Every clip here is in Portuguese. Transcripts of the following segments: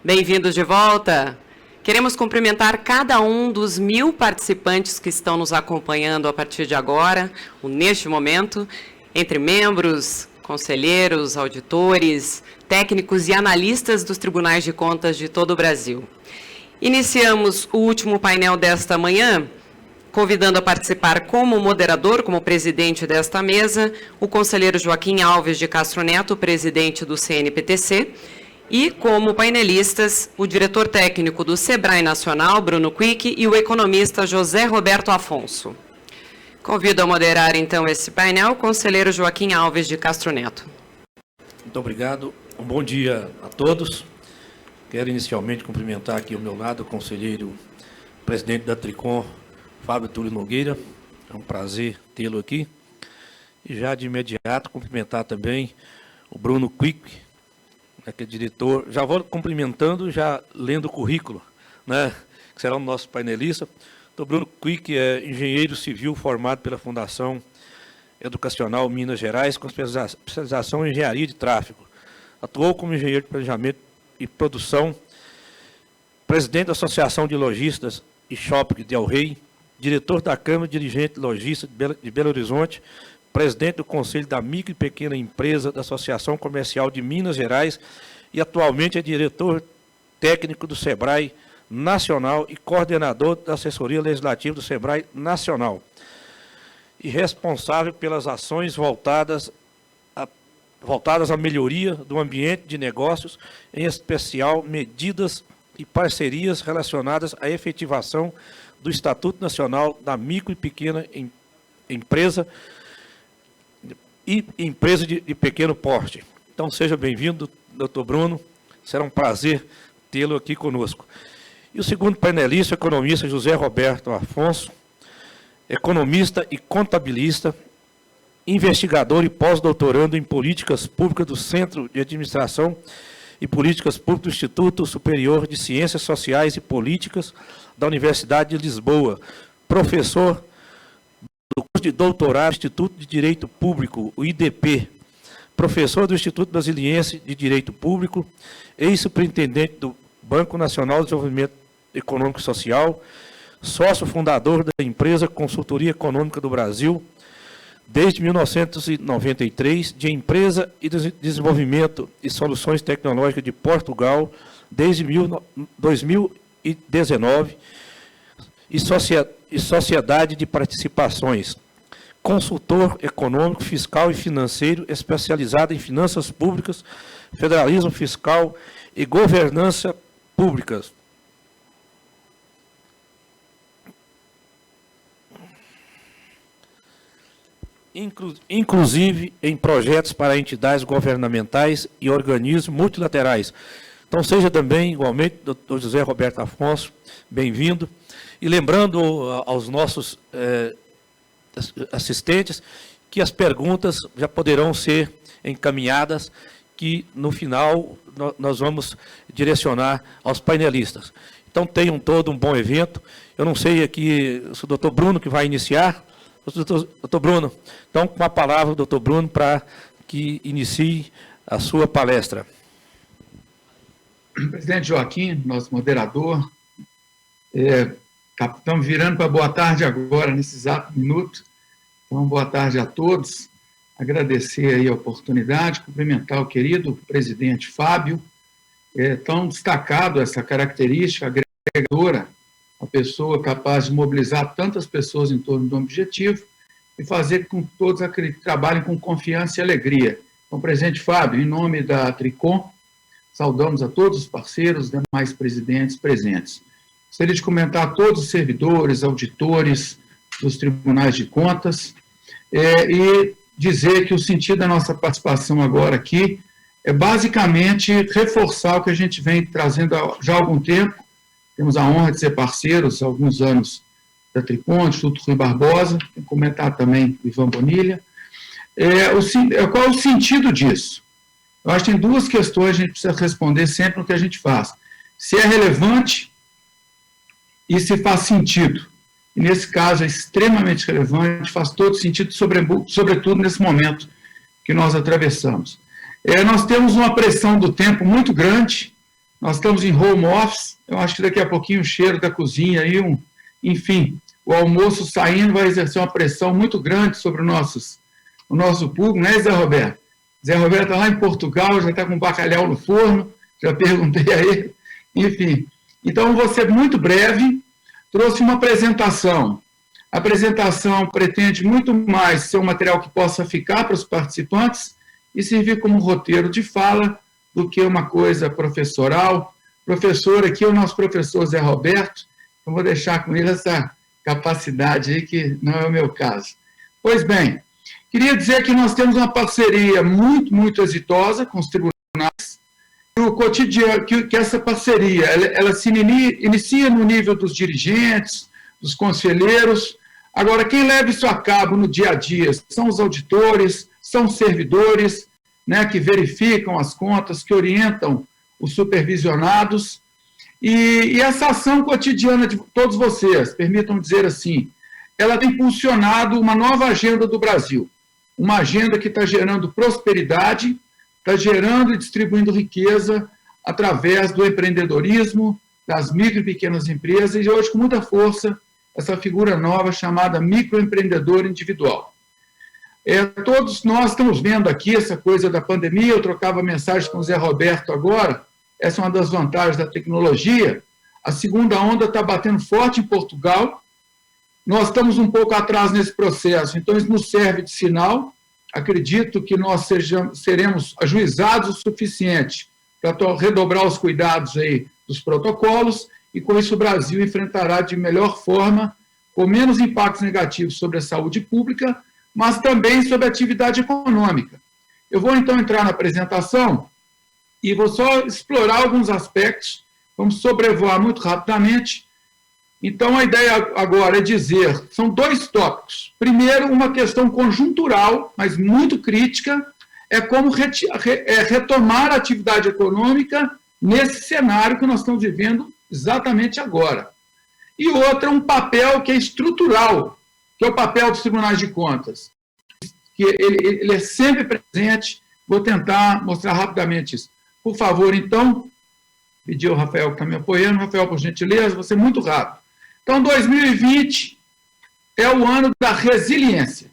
Bem-vindos de volta. Queremos cumprimentar cada um dos 1000 participantes que estão nos acompanhando a partir de agora, neste momento, entre membros, conselheiros, auditores, técnicos e analistas dos tribunais de contas de todo o Brasil. Iniciamos o último painel desta manhã, convidando a participar como moderador, como presidente desta mesa, o conselheiro Joaquim Alves de Castro Neto, presidente do CNPTC, e como painelistas, o diretor técnico do SEBRAE Nacional, Bruno Quick, e o economista José Roberto Afonso. Convido a moderar, então, esse painel o conselheiro Joaquim Alves de Castro Neto. Muito obrigado. Um bom dia a todos. Quero inicialmente cumprimentar aqui ao meu lado o conselheiro presidente da Tricom, Fábio Túlio Nogueira. É um prazer tê-lo aqui. E já de imediato cumprimentar também o Bruno Quick, que é diretor. Já vou cumprimentando, já lendo o currículo, né, que será o nosso painelista. O Bruno Quick é engenheiro civil formado pela Fundação Educacional Minas Gerais, com especialização em engenharia de tráfego. Atuou como engenheiro de planejamento e produção, presidente da Associação de Lojistas e Shopping de El Rei, diretor da Câmara Dirigente de Lojistas de Belo Horizonte, presidente do Conselho da Micro e Pequena Empresa da Associação Comercial de Minas Gerais e atualmente é diretor técnico do SEBRAE Nacional e coordenador da Assessoria Legislativa do SEBRAE Nacional e responsável pelas ações voltadas à melhoria do ambiente de negócios, em especial medidas e parcerias relacionadas à efetivação do Estatuto Nacional da Micro e Pequena Empresa e empresa de pequeno porte. Então, seja bem-vindo, doutor Bruno. Será um prazer tê-lo aqui conosco. E o segundo painelista, o economista José Roberto Afonso, economista e contabilista, investigador e pós-doutorando em políticas públicas do Centro de Administração e Políticas Públicas do Instituto Superior de Ciências Sociais e Políticas da Universidade de Lisboa, professor do curso de doutorado do Instituto de Direito Público, o IDP, professor do Instituto Brasiliense de Direito Público, ex-superintendente do Banco Nacional de Desenvolvimento Econômico e Social, sócio fundador da empresa Consultoria Econômica do Brasil, desde 1993, de Empresa e Desenvolvimento e Soluções Tecnológicas de Portugal, desde 2019, e Sociedade de Participações, consultor econômico, fiscal e financeiro, especializado em finanças públicas, federalismo fiscal e governança públicas. Inclusive em projetos para entidades governamentais e organismos multilaterais. Então, seja também, igualmente, doutor José Roberto Afonso, bem-vindo. E lembrando aos nossos assistentes que as perguntas já poderão ser encaminhadas, que no final nós vamos direcionar aos painelistas. Então, tenham todo um bom evento. Eu não sei aqui se o doutor Bruno que vai iniciar. Doutor Bruno, então, com a palavra, doutor Bruno, para que inicie a sua palestra. Presidente Joaquim, nosso moderador, estamos virando para boa tarde agora, nesse exato minuto. Então, boa tarde a todos. Agradecer aí a oportunidade, cumprimentar o querido presidente Fábio, tão destacado essa característica agregadora, a pessoa capaz de mobilizar tantas pessoas em torno de um objetivo e fazer com que todos trabalhem com confiança e alegria. Então, presidente Fábio, em nome da Tricom, saudamos a todos os parceiros, demais presidentes presentes. Gostaria de comentar a todos os servidores, auditores dos tribunais de contas e dizer que o sentido da nossa participação agora aqui é basicamente reforçar o que a gente vem trazendo já há algum tempo. Temos a honra de ser parceiros há alguns anos da Tricom, Instituto Rui Barbosa, tem que comentar também o Ivan Bonilha. Qual é o sentido disso? Eu acho que tem duas questões que a gente precisa responder sempre no que a gente faz. Se é relevante e se faz sentido. E nesse caso é extremamente relevante, faz todo sentido, sobretudo nesse momento que nós atravessamos. Nós temos uma pressão do tempo muito grande, nós estamos em home office, eu acho que daqui a pouquinho o cheiro da cozinha aí, enfim, o almoço saindo vai exercer uma pressão muito grande sobre o nosso público, né, Zé Roberto? Zé Roberto está lá em Portugal, já está com bacalhau no forno, já perguntei a ele, enfim. Então, vou ser muito breve, trouxe uma apresentação. A apresentação pretende muito mais ser um material que possa ficar para os participantes e servir como roteiro de fala do que uma coisa professoral. Professor aqui é o nosso professor Zé Roberto, eu vou deixar com ele essa capacidade aí, que não é o meu caso. Pois bem, queria dizer que nós temos uma parceria muito, muito exitosa com os tribunais, e o cotidiano, que essa parceria, ela se inicia no nível dos dirigentes, dos conselheiros. Agora, quem leva isso a cabo no dia a dia são os auditores, são os servidores, né, que verificam as contas, que orientam os supervisionados. E essa ação cotidiana de todos vocês, permitam dizer assim, ela tem impulsionado uma nova agenda do Brasil, uma agenda que está gerando prosperidade, está gerando e distribuindo riqueza através do empreendedorismo, das micro e pequenas empresas, e hoje, com muita força, essa figura nova chamada microempreendedor individual. Todos nós estamos vendo aqui essa coisa da pandemia, eu trocava mensagem com o Zé Roberto agora, essa é uma das vantagens da tecnologia, a segunda onda está batendo forte em Portugal, nós estamos um pouco atrás nesse processo, então isso nos serve de sinal, acredito que nós seremos ajuizados o suficiente para redobrar os cuidados aí dos protocolos, e com isso o Brasil enfrentará de melhor forma, com menos impactos negativos sobre a saúde pública, mas também sobre a atividade econômica. Eu vou então entrar na apresentação e vou só explorar alguns aspectos, vamos sobrevoar muito rapidamente. Então, a ideia agora é dizer, são dois tópicos. Primeiro, uma questão conjuntural, mas muito crítica, é como retomar a atividade econômica nesse cenário que nós estamos vivendo exatamente agora. E outra, um papel que é estrutural, que é o papel dos tribunais de contas, que ele é sempre presente. Vou tentar mostrar rapidamente isso. Por favor, então, pedir ao Rafael que está me apoiando. Rafael, por gentileza, vou ser muito rápido. Então, 2020 é o ano da resiliência.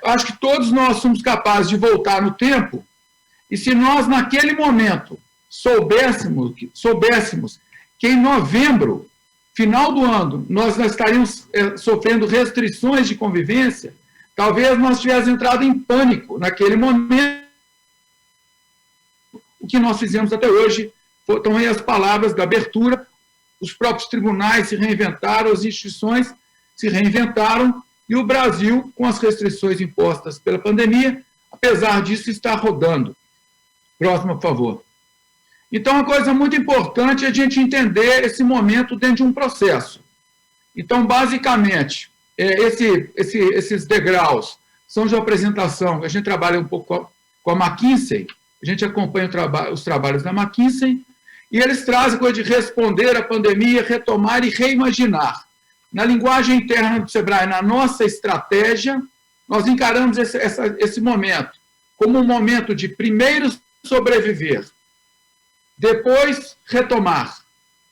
Acho que todos nós somos capazes de voltar no tempo, e se nós, naquele momento, soubéssemos que em novembro, final do ano, nós estaríamos sofrendo restrições de convivência, talvez nós tivéssemos entrado em pânico naquele momento. O que nós fizemos até hoje foram aí as palavras da abertura. Os próprios tribunais se reinventaram, as instituições se reinventaram, e o Brasil, com as restrições impostas pela pandemia, apesar disso, está rodando. Próxima, por favor. Então, uma coisa muito importante é a gente entender esse momento dentro de um processo. Então, basicamente, esses degraus são de apresentação. A gente trabalha um pouco com a McKinsey, a gente acompanha os trabalhos da McKinsey, e eles trazem coisa de responder à pandemia, retomar e reimaginar. Na linguagem interna do SEBRAE, na nossa estratégia, nós encaramos esse momento como um momento de primeiro sobreviver, depois retomar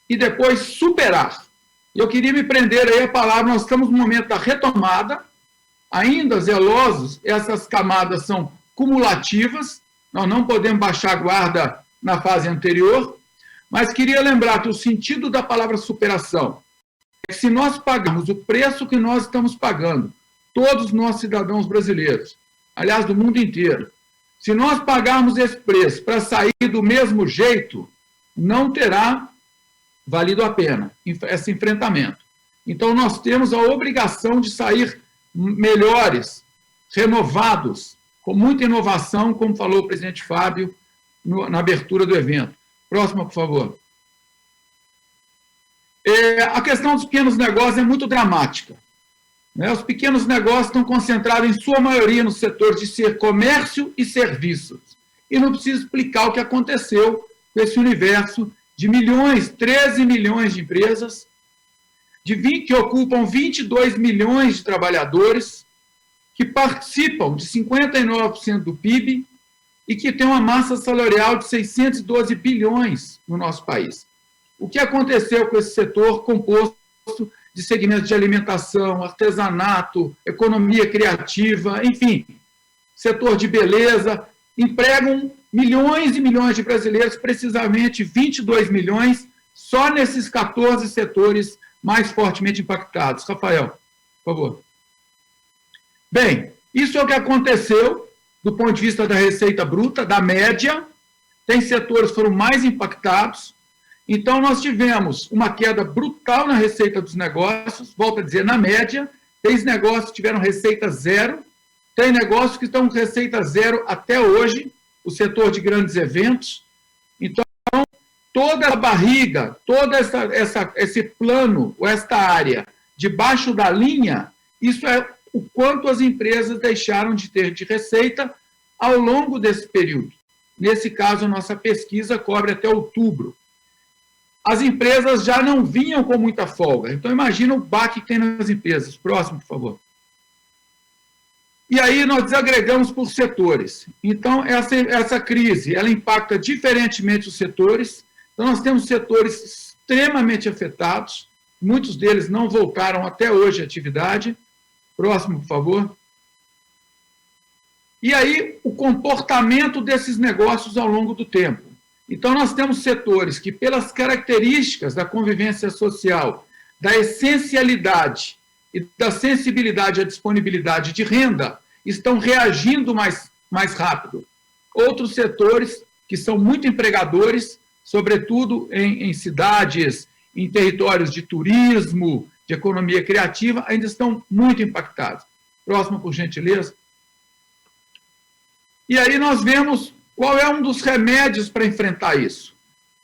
e depois superar. Eu queria me prender aí a palavra, nós estamos no momento da retomada, ainda zelosos, essas camadas são cumulativas, nós não podemos baixar a guarda na fase anterior, mas queria lembrar que o sentido da palavra superação é que se nós pagarmos o preço que nós estamos pagando, todos nós cidadãos brasileiros, aliás, do mundo inteiro, se nós pagarmos esse preço para sair do mesmo jeito, não terá valido a pena esse enfrentamento. Então, nós temos a obrigação de sair melhores, renovados, com muita inovação, como falou o presidente Fábio na abertura do evento. Próxima, por favor. A questão dos pequenos negócios é muito dramática. Os pequenos negócios estão concentrados, em sua maioria, no setor de comércio e serviços. E não preciso explicar o que aconteceu com esse universo de 13 milhões de empresas, que ocupam 22 milhões de trabalhadores, que participam de 59% do PIB e que tem uma massa salarial de 612 bilhões no nosso país. O que aconteceu com esse setor composto de segmentos de alimentação, artesanato, economia criativa, enfim, setor de beleza, empregam milhões e milhões de brasileiros, precisamente 22 milhões, só nesses 14 setores mais fortemente impactados. Rafael, por favor. Bem, isso é o que aconteceu do ponto de vista da receita bruta, da média. Tem setores que foram mais impactados. Então, nós tivemos uma queda brutal na receita dos negócios, volto a dizer, na média. Tem negócios que tiveram receita zero, tem negócios que estão com receita zero até hoje, o setor de grandes eventos. Então, toda a barriga, todo esse plano, ou esta área debaixo da linha, isso é o quanto as empresas deixaram de ter de receita ao longo desse período. Nesse caso, a nossa pesquisa cobre até outubro. As empresas já não vinham com muita folga. Então, imagina o baque que tem nas empresas. Próximo, por favor. E aí, nós desagregamos por setores. Então, essa crise, ela impacta diferentemente os setores. Então, nós temos setores extremamente afetados. Muitos deles não voltaram até hoje à atividade. Próximo, por favor. E aí, o comportamento desses negócios ao longo do tempo. Então, nós temos setores que, pelas características da convivência social, da essencialidade e da sensibilidade à disponibilidade de renda, estão reagindo mais rápido. Outros setores que são muito empregadores, sobretudo em cidades, em territórios de turismo, de economia criativa, ainda estão muito impactados. Próximo, por gentileza. E aí nós vemos qual é um dos remédios para enfrentar isso.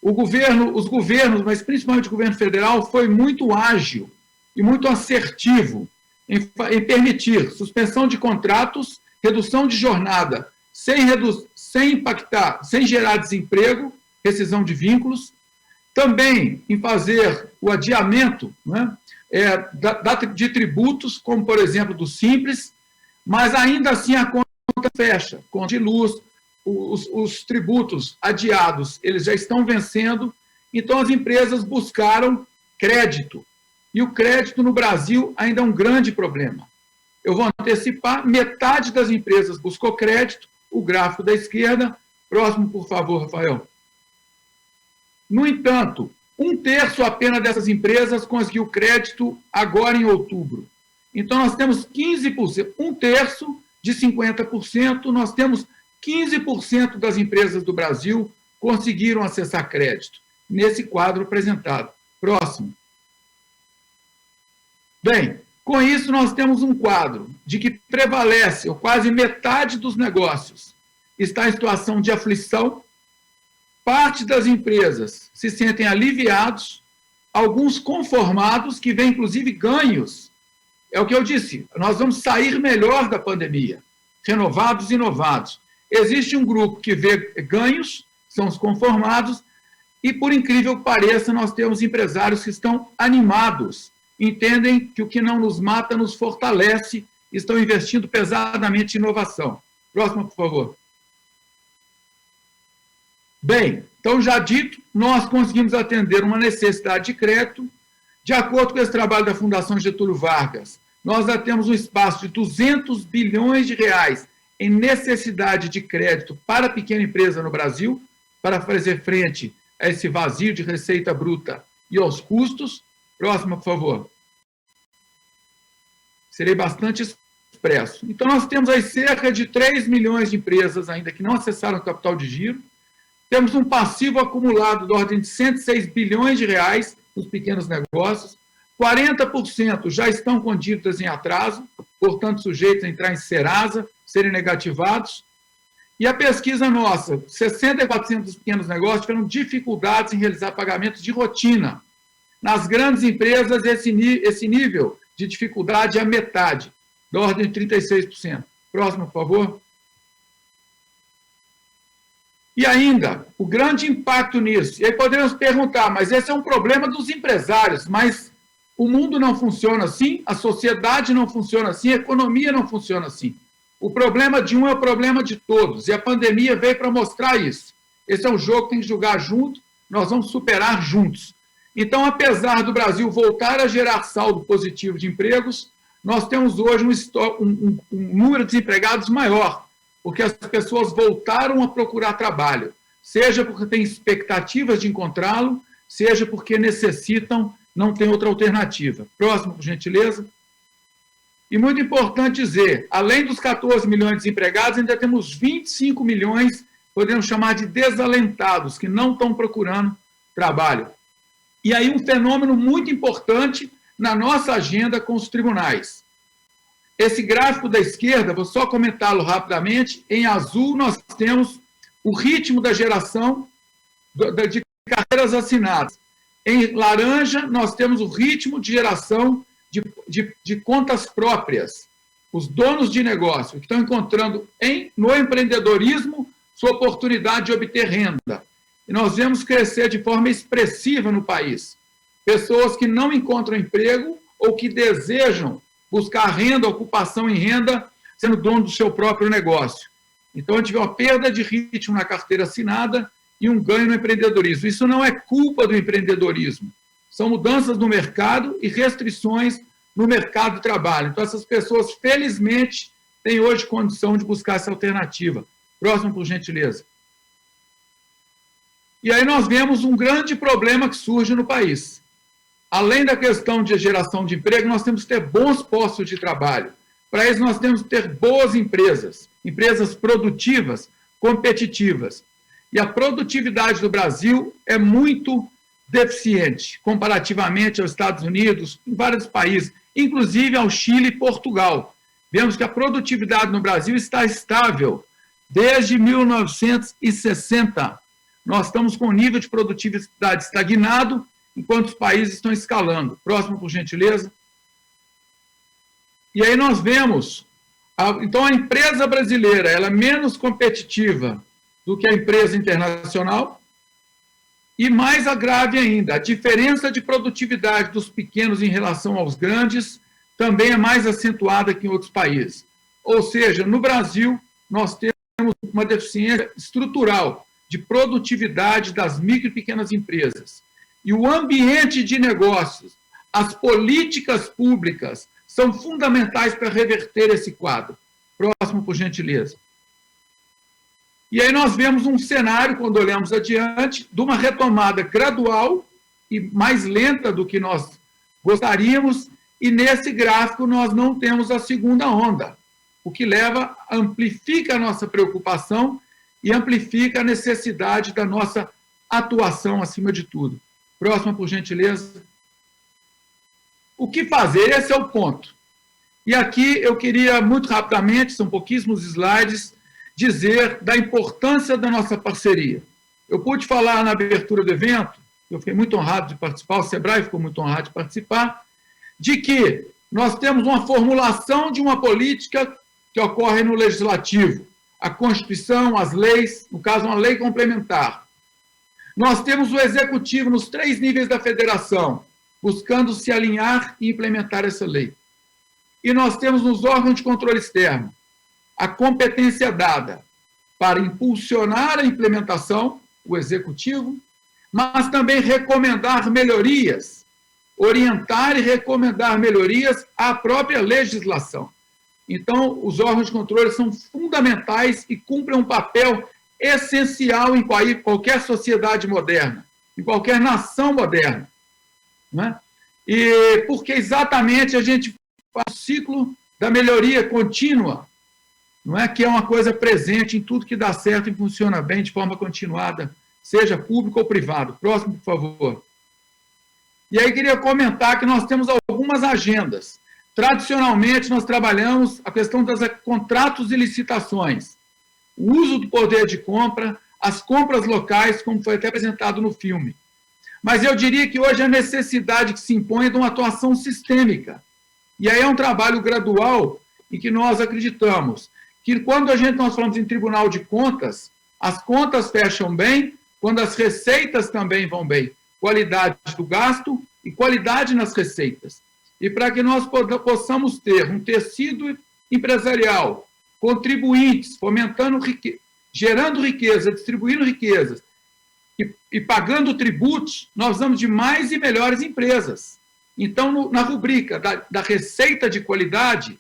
Os governos, mas principalmente o governo federal, foi muito ágil e muito assertivo em permitir suspensão de contratos, redução de jornada, sem impactar, sem gerar desemprego, rescisão de vínculos, também em fazer o adiamento, né, de tributos, como, por exemplo, do Simples, mas ainda assim a conta fecha, conta de luz, os tributos adiados, eles já estão vencendo, então as empresas buscaram crédito. E o crédito no Brasil ainda é um grande problema. Eu vou antecipar, metade das empresas buscou crédito, o gráfico da esquerda. Próximo, por favor, Rafael. No entanto, 1/3 apenas dessas empresas conseguiu crédito agora em outubro. Então, nós temos 15%, 1/3 de 50%, nós temos 15% das empresas do Brasil conseguiram acessar crédito, nesse quadro apresentado. Próximo. Bem, com isso nós temos um quadro de que prevalece, ou quase metade dos negócios está em situação de aflição, parte das empresas se sentem aliviados, alguns conformados, que vêm inclusive ganhos. É o que eu disse, nós vamos sair melhor da pandemia, renovados e inovados. Existe um grupo que vê ganhos, são os conformados, e, por incrível que pareça, nós temos empresários que estão animados, entendem que o que não nos mata nos fortalece, estão investindo pesadamente em inovação. Próximo, por favor. Bem, então, já dito, nós conseguimos atender uma necessidade de crédito. De acordo com esse trabalho da Fundação Getúlio Vargas, nós já temos um espaço de 200 bilhões de reais em necessidade de crédito para a pequena empresa no Brasil, para fazer frente a esse vazio de receita bruta e aos custos. Próxima, por favor. Serei bastante expresso. Então, nós temos aí cerca de 3 milhões de empresas ainda que não acessaram o capital de giro. Temos um passivo acumulado da ordem de 106 bilhões de reais nos pequenos negócios. 40% já estão com dívidas em atraso, portanto, sujeitos a entrar em Serasa, serem negativados. E a pesquisa nossa, 64% dos pequenos negócios tiveram dificuldades em realizar pagamentos de rotina. Nas grandes empresas, esse nível de dificuldade é a metade, da ordem de 36%. Próximo, por favor. E ainda, o grande impacto nisso. E aí podemos perguntar, mas esse é um problema dos empresários, mas o mundo não funciona assim, a sociedade não funciona assim, a economia não funciona assim. O problema de um é o problema de todos, e a pandemia veio para mostrar isso. Esse é um jogo que tem que jogar junto, nós vamos superar juntos. Então, apesar do Brasil voltar a gerar saldo positivo de empregos, nós temos hoje um número de desempregados maior, porque as pessoas voltaram a procurar trabalho, seja porque têm expectativas de encontrá-lo, seja porque necessitam, não tem outra alternativa. Próximo, por gentileza. E muito importante dizer, além dos 14 milhões de desempregados, ainda temos 25 milhões, podemos chamar de desalentados, que não estão procurando trabalho. E aí um fenômeno muito importante na nossa agenda com os tribunais. Esse gráfico da esquerda, vou só comentá-lo rapidamente, em azul nós temos o ritmo da geração de carteiras assinadas. Em laranja, nós temos o ritmo de geração de contas próprias. Os donos de negócio que estão encontrando no empreendedorismo sua oportunidade de obter renda. E nós vemos crescer de forma expressiva no país. Pessoas que não encontram emprego ou que desejam buscar renda, ocupação em renda, sendo dono do seu próprio negócio. Então, a gente vê uma perda de ritmo na carteira assinada e um ganho no empreendedorismo. Isso não é culpa do empreendedorismo. São mudanças no mercado e restrições no mercado de trabalho. Então, essas pessoas, felizmente, têm hoje condição de buscar essa alternativa. Próximo, por gentileza. E aí nós vemos um grande problema que surge no país. Além da questão de geração de emprego, nós temos que ter bons postos de trabalho. Para isso, nós temos que ter boas empresas, empresas produtivas, competitivas. E a produtividade do Brasil é muito deficiente, comparativamente aos Estados Unidos, em vários países, inclusive ao Chile e Portugal. Vemos que a produtividade no Brasil está estável desde 1960. Nós estamos com um nível de produtividade estagnado, enquanto os países estão escalando. Próximo, por gentileza. E aí nós vemos, então a empresa brasileira ela é menos competitiva do que a empresa internacional, e mais grave ainda, a diferença de produtividade dos pequenos em relação aos grandes também é mais acentuada que em outros países. Ou seja, no Brasil, nós temos uma deficiência estrutural de produtividade das micro e pequenas empresas. E o ambiente de negócios, as políticas públicas, são fundamentais para reverter esse quadro. Próximo, por gentileza. E aí nós vemos um cenário, quando olhamos adiante, de uma retomada gradual e mais lenta do que nós gostaríamos, e nesse gráfico nós não temos a segunda onda, o que amplifica a nossa preocupação e amplifica a necessidade da nossa atuação acima de tudo. Próxima, por gentileza. O que fazer? Esse é o ponto. E aqui eu queria, muito rapidamente, são pouquíssimos slides, dizer da importância da nossa parceria. Eu pude falar na abertura do evento, eu fiquei muito honrado de participar, o Sebrae ficou muito honrado de participar, de que nós temos uma formulação de uma política que ocorre no Legislativo, a Constituição, as leis, no caso, uma lei complementar. Nós temos o Executivo nos 3 níveis da Federação, buscando se alinhar e implementar essa lei. E nós temos nos órgãos de controle externo a competência dada para impulsionar a implementação, o Executivo, mas também recomendar melhorias, orientar e recomendar melhorias à própria legislação. Então, os órgãos de controle são fundamentais e cumprem um papel essencial em qualquer sociedade moderna, em qualquer nação moderna. Né? E porque exatamente a gente faz o ciclo da melhoria contínua, não é, que é uma coisa presente em tudo que dá certo e funciona bem de forma continuada, seja público ou privado. Próximo, por favor. E aí queria comentar que nós temos algumas agendas. Tradicionalmente, nós trabalhamos a questão dos contratos e licitações, o uso do poder de compra, as compras locais, como foi até apresentado no filme. Mas eu diria que hoje a necessidade que se impõe é de uma atuação sistêmica. E aí é um trabalho gradual em que nós acreditamos que quando nós falamos em Tribunal de Contas, as contas fecham bem, quando as receitas também vão bem. Qualidade do gasto e qualidade nas receitas. E para que nós possamos ter um tecido empresarial contribuintes, gerando riqueza, distribuindo riquezas e pagando tributos, nós vamos de mais e melhores empresas. Então, na rubrica da receita de qualidade,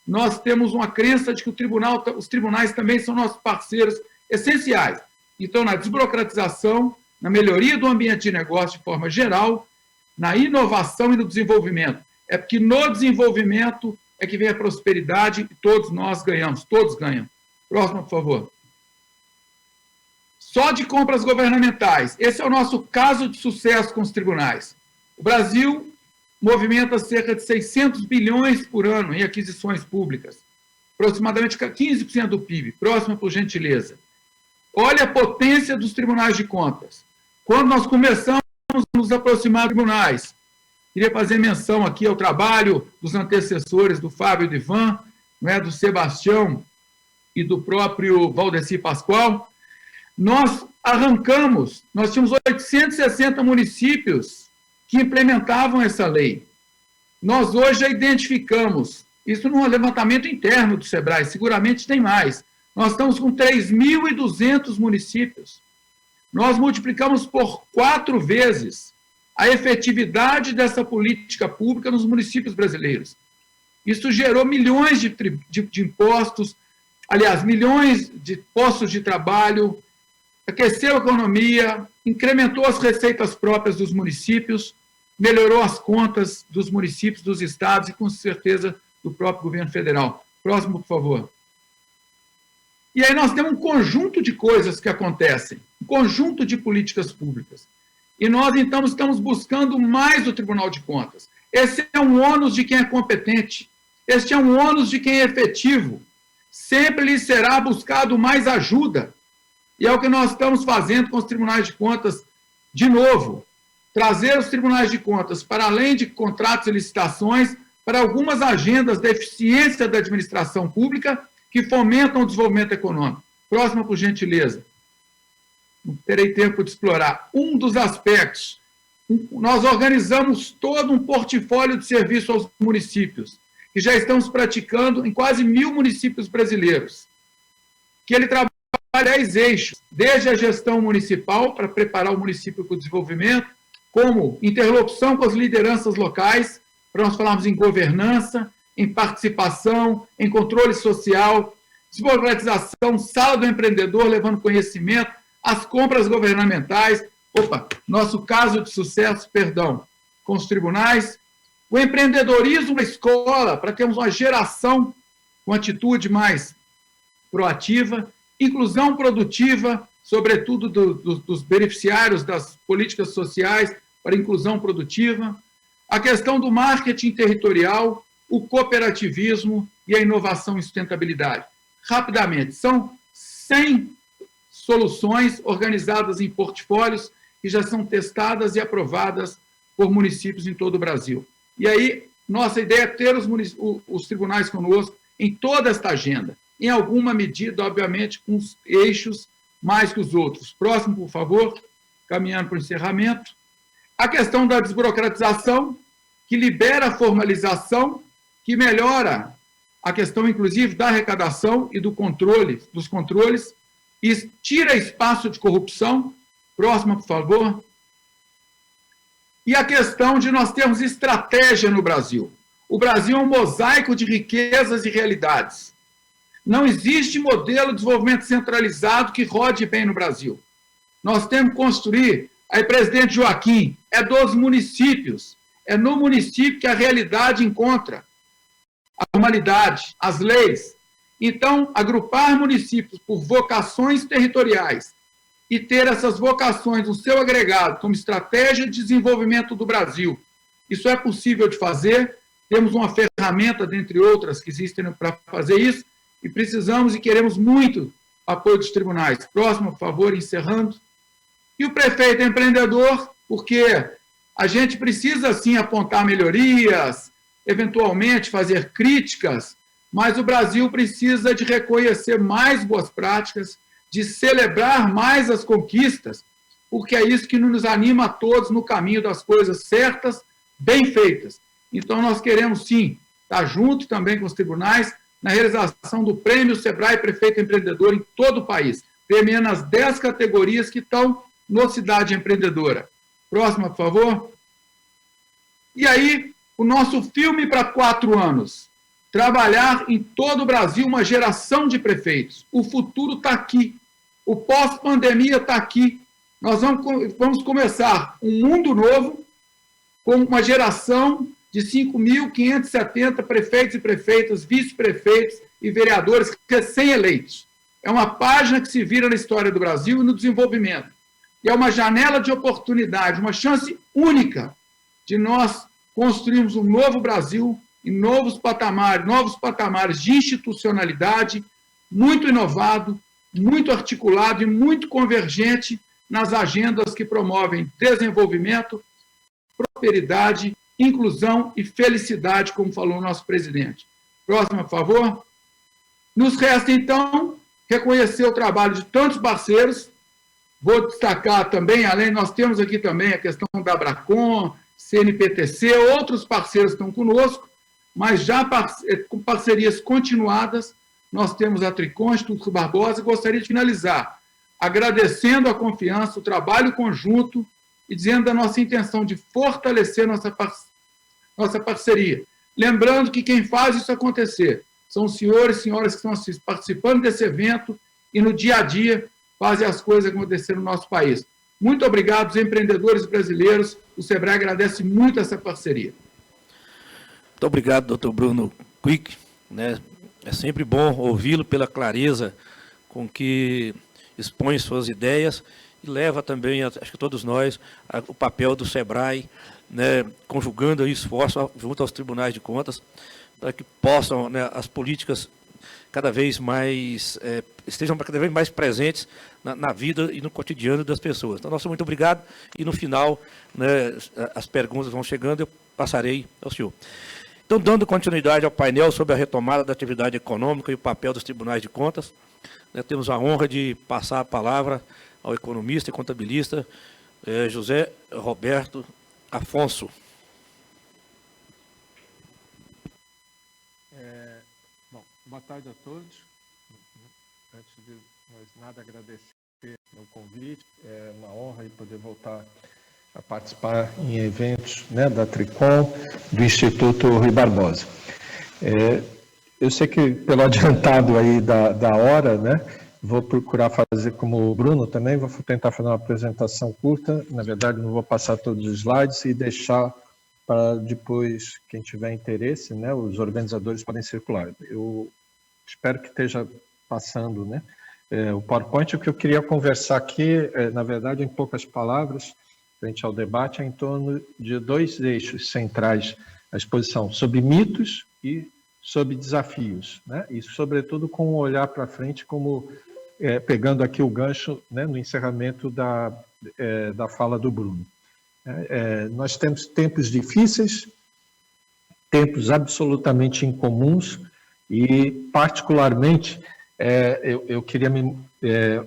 nós temos uma crença de que os tribunais também são nossos parceiros essenciais. Então, na desburocratização, na melhoria do ambiente de negócio de forma geral, na inovação e no desenvolvimento. É porque no desenvolvimento é que vem a prosperidade e todos nós ganhamos, todos ganham. Próximo, por favor. Só de compras governamentais. Esse é o nosso caso de sucesso com os tribunais. O Brasil movimenta cerca de 600 bilhões por ano em aquisições públicas, aproximadamente 15% do PIB. Próximo, por gentileza. Olha a potência dos tribunais de contas. Quando nós começamos a nos aproximar dos tribunais, queria fazer menção aqui ao trabalho dos antecessores do Fábio e do Ivan, do Sebastião e do próprio Valdeci Pascoal. Nós tínhamos 860 municípios que implementavam essa lei. Nós hoje já identificamos, isso num levantamento interno do SEBRAE, seguramente tem mais. Nós estamos com 3.200 municípios. Nós multiplicamos por 4 vezes a efetividade dessa política pública nos municípios brasileiros. Isso gerou milhões de impostos, aliás, milhões de postos de trabalho, aqueceu a economia, incrementou as receitas próprias dos municípios, melhorou as contas dos municípios, dos estados e, com certeza, do próprio governo federal. Próximo, por favor. E aí nós temos um conjunto de coisas que acontecem, um conjunto de políticas públicas. E nós, então, estamos buscando mais do Tribunal de Contas. Esse é um ônus de quem é competente. Este é um ônus de quem é efetivo. Sempre lhe será buscado mais ajuda. E é o que nós estamos fazendo com os tribunais de contas, de novo. Trazer os tribunais de contas, para além de contratos e licitações, para algumas agendas da eficiência da administração pública que fomentam o desenvolvimento econômico. Próxima, por gentileza. Não terei tempo de explorar. Um dos aspectos, nós organizamos todo um portfólio de serviço aos municípios, que já estamos praticando em quase 1.000 municípios brasileiros, que ele trabalha 10 eixos, desde a gestão municipal, para preparar o município para o desenvolvimento, como interlocução com as lideranças locais, para nós falarmos em governança, em participação, em controle social, desburocratização, sala do empreendedor, levando conhecimento, as compras governamentais, nosso caso de sucesso, com os tribunais, o empreendedorismo na escola, para termos uma geração com atitude mais proativa, inclusão produtiva, sobretudo dos beneficiários das políticas sociais para inclusão produtiva, a questão do marketing territorial, o cooperativismo e a inovação e sustentabilidade. Rapidamente, são 100 soluções organizadas em portfólios que já são testadas e aprovadas por municípios em todo o Brasil. E aí, nossa ideia é ter os tribunais conosco em toda esta agenda, em alguma medida, obviamente, com os eixos mais que os outros. Próximo, por favor, caminhando para o encerramento. A questão da desburocratização, que libera a formalização, que melhora a questão, inclusive, da arrecadação e dos controles, e tira espaço de corrupção. Próxima, por favor. E a questão de nós termos estratégia no Brasil. O Brasil é um mosaico de riquezas e realidades. Não existe modelo de desenvolvimento centralizado que rode bem no Brasil. Nós temos que construir, aí, presidente Joaquim, é dos municípios, é no município que a realidade encontra a normalidade, as leis. Então, agrupar municípios por vocações territoriais e ter essas vocações no seu agregado como estratégia de desenvolvimento do Brasil. Isso é possível de fazer, temos uma ferramenta, dentre outras, que existem para fazer isso, e precisamos e queremos muito apoio dos tribunais. Próximo, por favor, encerrando. E o prefeito é empreendedor, porque a gente precisa, sim, apontar melhorias, eventualmente fazer críticas, mas o Brasil precisa de reconhecer mais boas práticas, de celebrar mais as conquistas, porque é isso que nos anima a todos no caminho das coisas certas, bem feitas. Então, nós queremos, sim, estar junto também com os tribunais na realização do Prêmio Sebrae Prefeito Empreendedor em todo o país, premiando as 10 categorias que estão no Cidade Empreendedora. Próxima, por favor. E aí, o nosso filme para 4 anos. Trabalhar em todo o Brasil uma geração de prefeitos. O futuro está aqui. O pós-pandemia está aqui. Nós vamos começar um mundo novo com uma geração de 5.570 prefeitos e prefeitas, vice-prefeitos e vereadores recém-eleitos. É uma página que se vira na história do Brasil e no desenvolvimento. E é uma janela de oportunidade, uma chance única de nós construirmos um novo Brasil em novos patamares de institucionalidade, muito inovado, muito articulado e muito convergente nas agendas que promovem desenvolvimento, prosperidade, inclusão e felicidade, como falou o nosso presidente. Próxima, por favor. Nos resta, então, reconhecer o trabalho de tantos parceiros. Vou destacar também, além, nós temos aqui também a questão da Abracom, CNPTC, outros parceiros estão conosco, mas já com parcerias continuadas, nós temos a Tricom, Instituto Barbosa, e gostaria de finalizar agradecendo a confiança, o trabalho conjunto e dizendo da nossa intenção de fortalecer nossa parceria. Lembrando que quem faz isso acontecer são os senhores e senhoras que estão participando desse evento e no dia a dia fazem as coisas acontecer no nosso país. Muito obrigado, os empreendedores brasileiros. O Sebrae agradece muito essa parceria. Muito obrigado, doutor Bruno Quick. É sempre bom ouvi-lo pela clareza com que expõe suas ideias e leva também, acho que todos nós, o papel do Sebrae, conjugando o esforço junto aos tribunais de contas, para que possam, as políticas cada vez mais, estejam cada vez mais presentes na vida e no cotidiano das pessoas. Então, nosso muito obrigado, e no final, as perguntas vão chegando, eu passarei ao senhor. Então, dando continuidade ao painel sobre a retomada da atividade econômica e o papel dos tribunais de contas, temos a honra de passar a palavra ao economista e contabilista José Roberto Afonso. Boa tarde a todos. Antes de mais nada, agradecer o convite. É uma honra poder voltar a participar em eventos da Tricom, do Instituto Rui Barbosa. Eu sei que, pelo adiantado aí da hora, vou procurar fazer como o Bruno também, vou tentar fazer uma apresentação curta. Na verdade, não vou passar todos os slides e deixar para depois, quem tiver interesse, os organizadores podem circular. Eu espero que esteja passando o PowerPoint. O que eu queria conversar aqui, na verdade, em poucas palavras, frente ao debate, é em torno de 2 eixos centrais à exposição, sobre mitos e sobre desafios, e, sobretudo, com um olhar para frente, como pegando aqui o gancho no encerramento da fala do Bruno. Nós temos tempos difíceis, tempos absolutamente incomuns e, particularmente, eu queria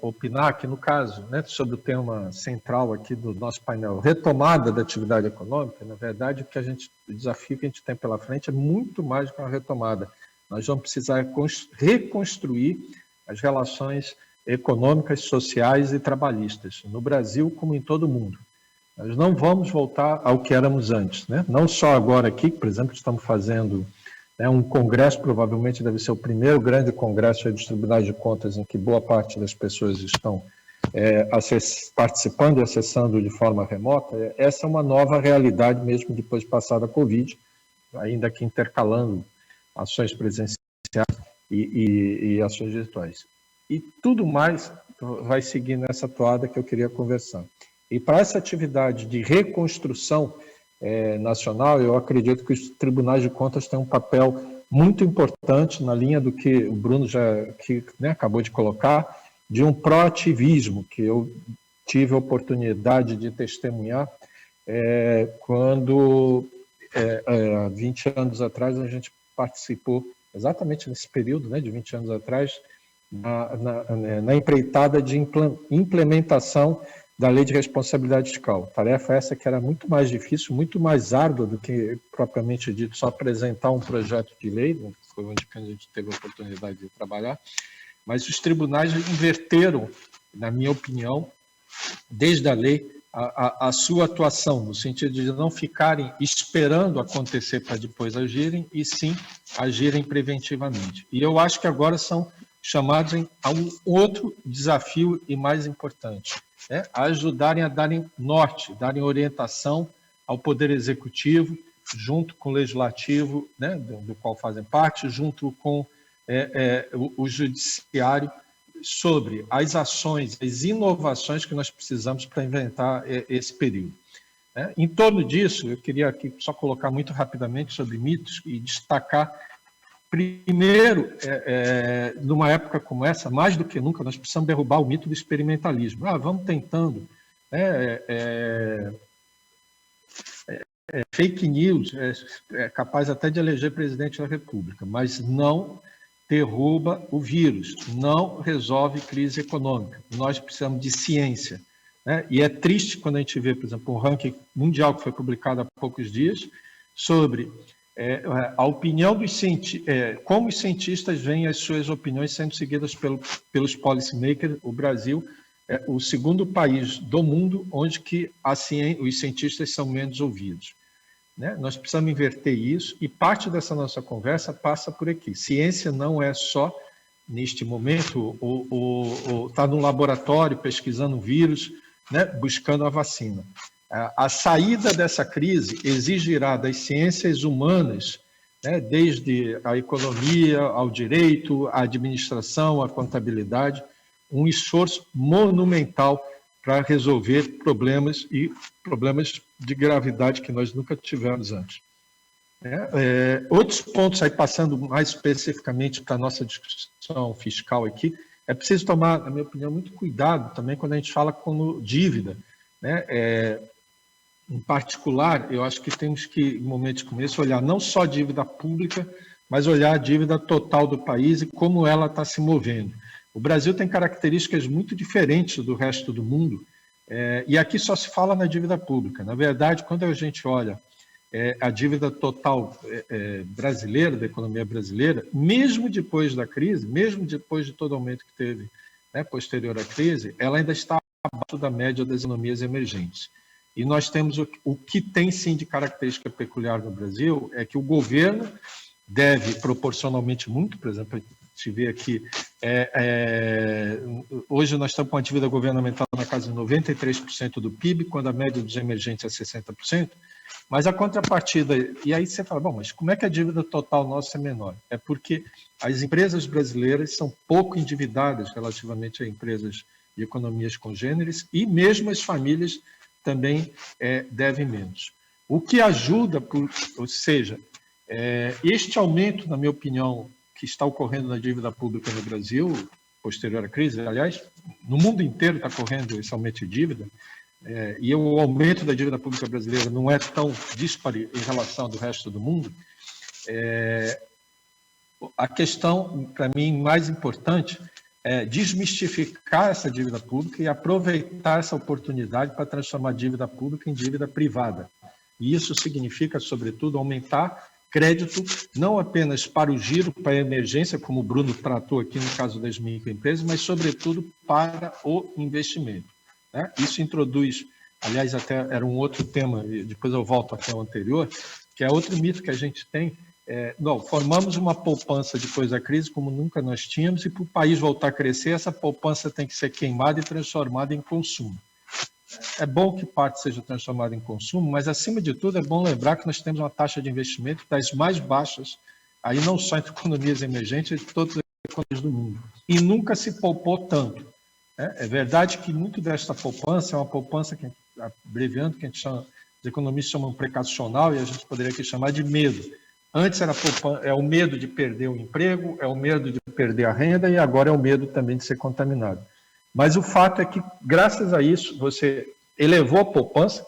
opinar aqui no caso, sobre o tema central aqui do nosso painel, retomada da atividade econômica. Na verdade, o desafio que a gente tem pela frente é muito mais do que uma retomada. Nós vamos precisar reconstruir as relações econômicas, sociais e trabalhistas, no Brasil como em todo o mundo. Nós não vamos voltar ao que éramos antes, Não só agora aqui, por exemplo, estamos fazendo um congresso, provavelmente deve ser o primeiro grande congresso dos tribunais de contas em que boa parte das pessoas estão participando e acessando de forma remota. Essa é uma nova realidade mesmo depois de passada a Covid, ainda que intercalando ações presenciais e ações virtuais. E tudo mais vai seguir nessa toada que eu queria conversar. E para essa atividade de reconstrução nacional, eu acredito que os tribunais de contas têm um papel muito importante na linha do que o Bruno acabou de colocar, de um proativismo que eu tive a oportunidade de testemunhar quando, há 20 anos atrás, a gente participou, exatamente nesse período de 20 anos atrás, na empreitada de implementação da Lei de Responsabilidade Fiscal. Tarefa essa que era muito mais difícil, muito mais árdua do que, propriamente dito, só apresentar um projeto de lei, né, que foi onde a gente teve a oportunidade de trabalhar, mas os tribunais inverteram, na minha opinião, desde a lei, a sua atuação, no sentido de não ficarem esperando acontecer para depois agirem, e sim agirem preventivamente. E eu acho que agora são chamados a um outro desafio e mais importante, né? A ajudarem a darem norte, darem orientação ao Poder Executivo, junto com o Legislativo, né, do qual fazem parte, junto com o Judiciário, sobre as ações, as inovações que nós precisamos para inventar esse período. Em torno disso, eu queria aqui só colocar muito rapidamente sobre mitos e destacar, primeiro, numa época como essa, mais do que nunca, nós precisamos derrubar o mito do experimentalismo. Vamos tentando, fake news, é capaz até de eleger presidente da República, mas não derruba o vírus, não resolve crise econômica. Nós precisamos de ciência, né? E é triste quando a gente vê, por exemplo, um ranking mundial que foi publicado há poucos dias sobre a opinião dos cientistas, como os cientistas veem as suas opiniões sendo seguidas pelos policymakers. O Brasil é o segundo país do mundo onde que os cientistas são menos ouvidos. Né? Nós precisamos inverter isso, e parte dessa nossa conversa passa por aqui. Ciência não é só, neste momento, estar no laboratório pesquisando o vírus, né, buscando a vacina. A saída dessa crise exigirá das ciências humanas, né, desde a economia, ao direito, à administração, à contabilidade, um esforço monumental para resolver problemas de gravidade que nós nunca tivemos antes. Outros pontos, aí passando mais especificamente para a nossa discussão fiscal aqui, é preciso tomar, na minha opinião, muito cuidado também quando a gente fala como dívida, né? Em particular, eu acho que temos que, em momentos como esse, olhar não só a dívida pública, mas olhar a dívida total do país e como ela está se movendo. O Brasil tem características muito diferentes do resto do mundo, e aqui só se fala na dívida pública. Na verdade, quando a gente olha a dívida total brasileira, da economia brasileira, mesmo depois da crise, mesmo depois de todo o aumento que teve, né, posterior à crise, ela ainda está abaixo da média das economias emergentes. E nós temos o que tem, sim, de característica peculiar no Brasil, é que o governo deve, proporcionalmente muito, por exemplo, a gente vê aqui, hoje nós estamos com a dívida governamental na casa de 93% do PIB, quando a média dos emergentes é 60%, mas a contrapartida, e aí você fala, bom, mas como é que a dívida total nossa é menor? É porque as empresas brasileiras são pouco endividadas relativamente a empresas de economias congêneres, e mesmo as famílias também devem menos. O que ajuda, ou seja, este aumento, na minha opinião, que está ocorrendo na dívida pública no Brasil, posterior à crise, aliás, no mundo inteiro está ocorrendo esse aumento de dívida, e o aumento da dívida pública brasileira não é tão disparo em relação ao do resto do mundo. A questão, para mim, mais importante é desmistificar essa dívida pública e aproveitar essa oportunidade para transformar a dívida pública em dívida privada. E isso significa, sobretudo, aumentar crédito não apenas para o giro, para a emergência, como o Bruno tratou aqui no caso das microempresas, mas, sobretudo, para o investimento. Né? Isso introduz, aliás, até era um outro tema, e depois eu volto até o anterior, que é outro mito que a gente tem. Não, formamos uma poupança depois da crise como nunca nós tínhamos, e para o país voltar a crescer, essa poupança tem que ser queimada e transformada em consumo. É bom que parte seja transformada em consumo, mas, acima de tudo, é bom lembrar que nós temos uma taxa de investimento das mais baixas, aí não só entre economias emergentes, de todas as economias do mundo. E nunca se poupou tanto. É verdade que muito desta poupança é uma poupança, que, abreviando, que a gente chama, os economistas chamam precacional, e a gente poderia aqui chamar de medo. Antes era o medo de perder o emprego, é o medo de perder a renda, e agora é o medo também de ser contaminado. Mas o fato é que, graças a isso, você elevou a poupança,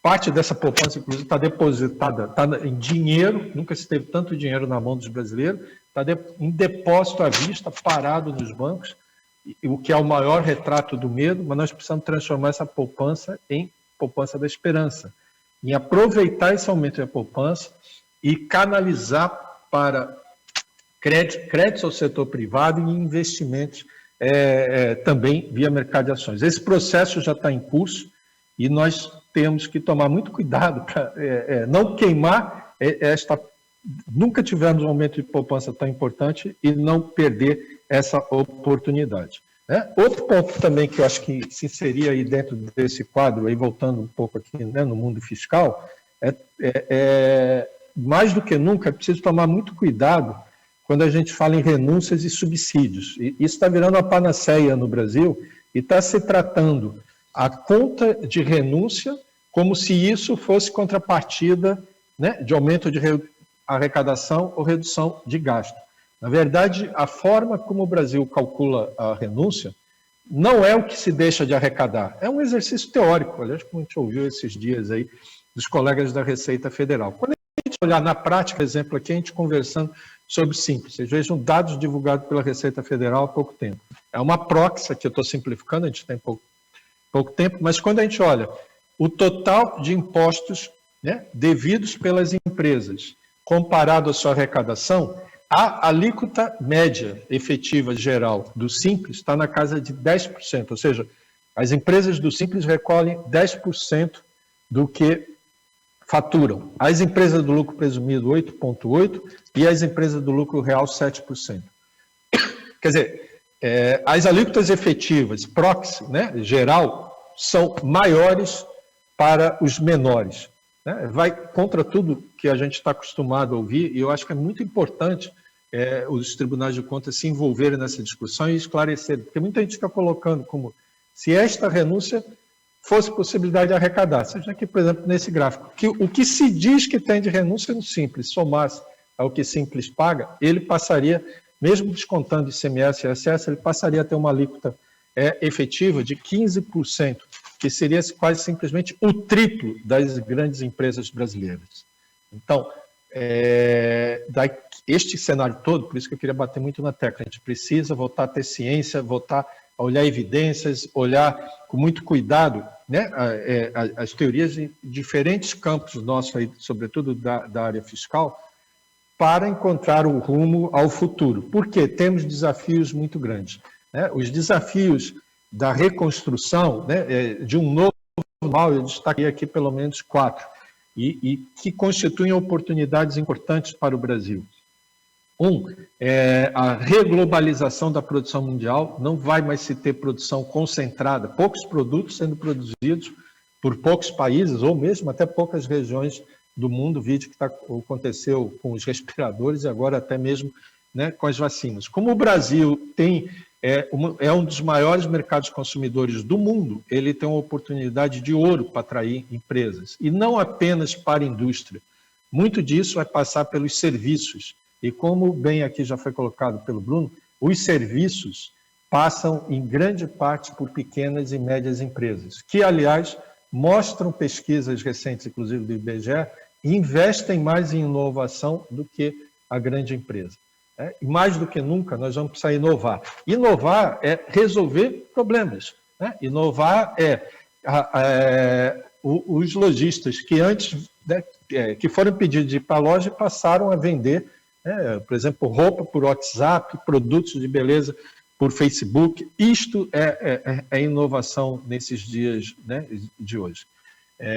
parte dessa poupança, inclusive, está depositada, está em dinheiro, nunca se teve tanto dinheiro na mão dos brasileiros, está em depósito à vista, parado nos bancos, o que é o maior retrato do medo, mas nós precisamos transformar essa poupança em poupança da esperança, em aproveitar esse aumento da poupança e canalizar para créditos ao setor privado e investimentos também via mercado de ações. Esse processo já está em curso e nós temos que tomar muito cuidado para não queimar nunca tivemos um aumento de poupança tão importante e não perder essa oportunidade. Outro ponto também que eu acho que se inseria aí dentro desse quadro, aí voltando um pouco aqui, né, no mundo fiscal, mais do que nunca é preciso tomar muito cuidado quando a gente fala em renúncias e subsídios. E isso está virando uma panaceia no Brasil e está se tratando a conta de renúncia como se isso fosse contrapartida, né, de aumento de arrecadação ou redução de gasto. Na verdade, a forma como o Brasil calcula a renúncia não é o que se deixa de arrecadar, é um exercício teórico, aliás, como a gente ouviu esses dias aí dos colegas da Receita Federal. Quando a gente olhar na prática, por exemplo, aqui a gente conversando sobre Simples, vocês vejam dados divulgados pela Receita Federal há pouco tempo. É uma proxy, que eu estou simplificando, a gente tem pouco tempo, mas quando a gente olha o total de impostos, né, devidos pelas empresas comparado à sua arrecadação, a alíquota média efetiva geral do Simples está na casa de 10%, ou seja, as empresas do Simples recolhem 10% do que faturam. As empresas do lucro presumido, 8,8%, e as empresas do lucro real, 7%. Quer dizer, as alíquotas efetivas, proxy, né, geral, são maiores para os menores. Né? Vai contra tudo que a gente está acostumado a ouvir, e eu acho que é muito importante os tribunais de contas se envolverem nessa discussão e esclarecerem, porque muita gente fica colocando como se esta renúncia fosse possibilidade de arrecadar. Seja aqui, por exemplo, nesse gráfico, que o que se diz que tem de renúncia no Simples, somasse ao que Simples paga, ele passaria, mesmo descontando ICMS e ISS, ele passaria a ter uma alíquota efetiva de 15%, que seria quase simplesmente o triplo das grandes empresas brasileiras. Então, este cenário todo, por isso que eu queria bater muito na tecla, a gente precisa voltar a ter ciência, voltar a olhar evidências, olhar com muito cuidado, né, as teorias em diferentes campos nossos, aí, sobretudo da área fiscal, para encontrar o rumo ao futuro. Porque temos desafios muito grandes. Né? Os desafios da reconstrução, né, de um novo normal, eu destaquei aqui pelo menos 4, e que constituem oportunidades importantes para o Brasil. A reglobalização da produção mundial, não vai mais se ter produção concentrada, poucos produtos sendo produzidos por poucos países, ou mesmo até poucas regiões do mundo, vídeo que aconteceu com os respiradores e agora até mesmo, né, com as vacinas. Como o Brasil é um dos maiores mercados consumidores do mundo, ele tem uma oportunidade de ouro para atrair empresas, e não apenas para a indústria. Muito disso vai passar pelos serviços. E como bem aqui já foi colocado pelo Bruno, os serviços passam em grande parte por pequenas e médias empresas, que, aliás, mostram pesquisas recentes, inclusive do IBGE, e investem mais em inovação do que a grande empresa. E mais do que nunca, nós vamos precisar inovar. Inovar é resolver problemas. Né? Inovar os lojistas que antes, né, que foram pedidos de ir para a loja e passaram a vender, por exemplo, roupa por WhatsApp, produtos de beleza por Facebook. Isto é inovação nesses dias, né, de hoje.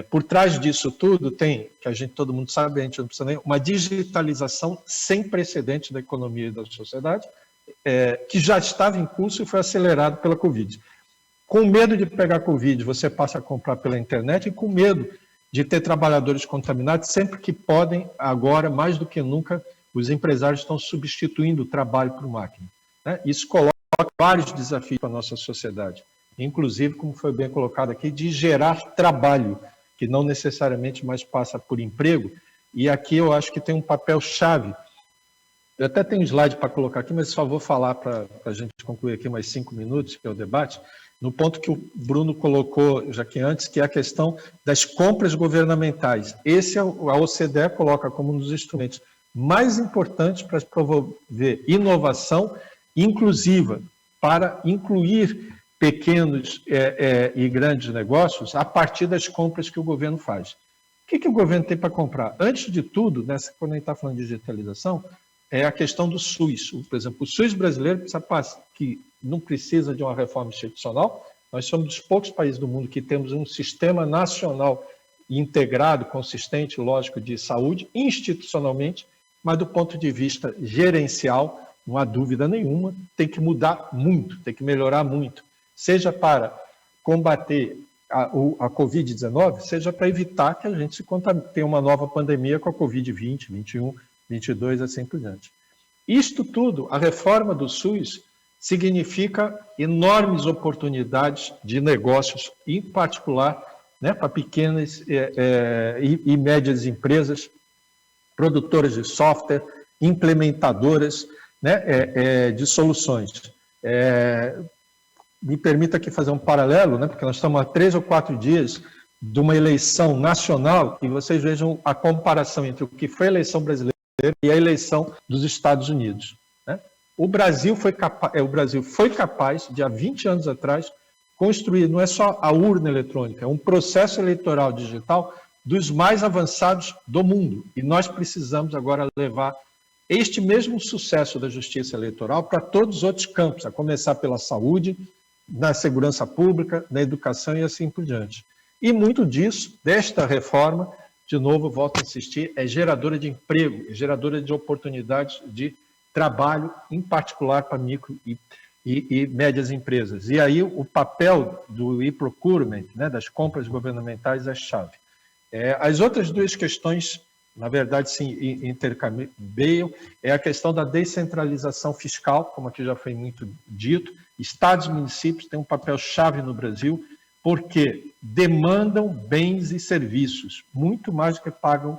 Por trás disso tudo tem, que todo mundo sabe, a gente não precisa nem, uma digitalização sem precedente da economia e da sociedade, que já estava em curso e foi acelerado pela Covid. Com medo de pegar Covid, você passa a comprar pela internet, e com medo de ter trabalhadores contaminados, sempre que podem, agora, mais do que nunca, os empresários estão substituindo o trabalho por máquina. Né? Isso coloca vários desafios para a nossa sociedade, inclusive, como foi bem colocado aqui, de gerar trabalho, que não necessariamente mais passa por emprego, e aqui eu acho que tem um papel-chave. Eu até tenho um slide para colocar aqui, mas só vou falar para a gente concluir aqui mais 5 minutos, que é o debate, no ponto que o Bruno colocou já que antes, que é a questão das compras governamentais. Esse a OCDE coloca como um dos instrumentos mais importantes para promover inovação inclusiva para incluir pequenos e grandes negócios a partir das compras que o governo faz. O que o governo tem para comprar? Antes de tudo, quando a gente está falando de digitalização, é a questão do SUS. Por exemplo, o SUS brasileiro que não precisa de uma reforma institucional. Nós somos dos poucos países do mundo que temos um sistema nacional integrado, consistente, lógico, de saúde, institucionalmente, mas do ponto de vista gerencial, não há dúvida nenhuma, tem que mudar muito, tem que melhorar muito, seja para combater a Covid-19, seja para evitar que a gente tenha uma nova pandemia com a Covid-20, 21, 22, assim por diante. Isto tudo, a reforma do SUS, significa enormes oportunidades de negócios, em particular, para pequenas e médias empresas, produtoras de software, implementadoras de soluções. Me permita aqui fazer um paralelo, porque nós estamos há 3 ou 4 dias de uma eleição nacional, e vocês vejam a comparação entre o que foi a eleição brasileira e a eleição dos Estados Unidos. O Brasil foi capaz, de há 20 anos atrás, construir, não é só a urna eletrônica, é um processo eleitoral digital dos mais avançados do mundo. E nós precisamos agora levar este mesmo sucesso da justiça eleitoral para todos os outros campos, a começar pela saúde, na segurança pública, na educação e assim por diante. E muito disso, desta reforma, de novo, volto a insistir, é geradora de emprego, é geradora de oportunidades de trabalho, em particular para micro e médias empresas. E aí o papel do e-procurement, das compras governamentais, é chave. As outras duas questões, na verdade, se intercambiam, é a questão da descentralização fiscal, como aqui já foi muito dito. Estados e municípios têm um papel chave no Brasil, porque demandam bens e serviços, muito mais do que pagam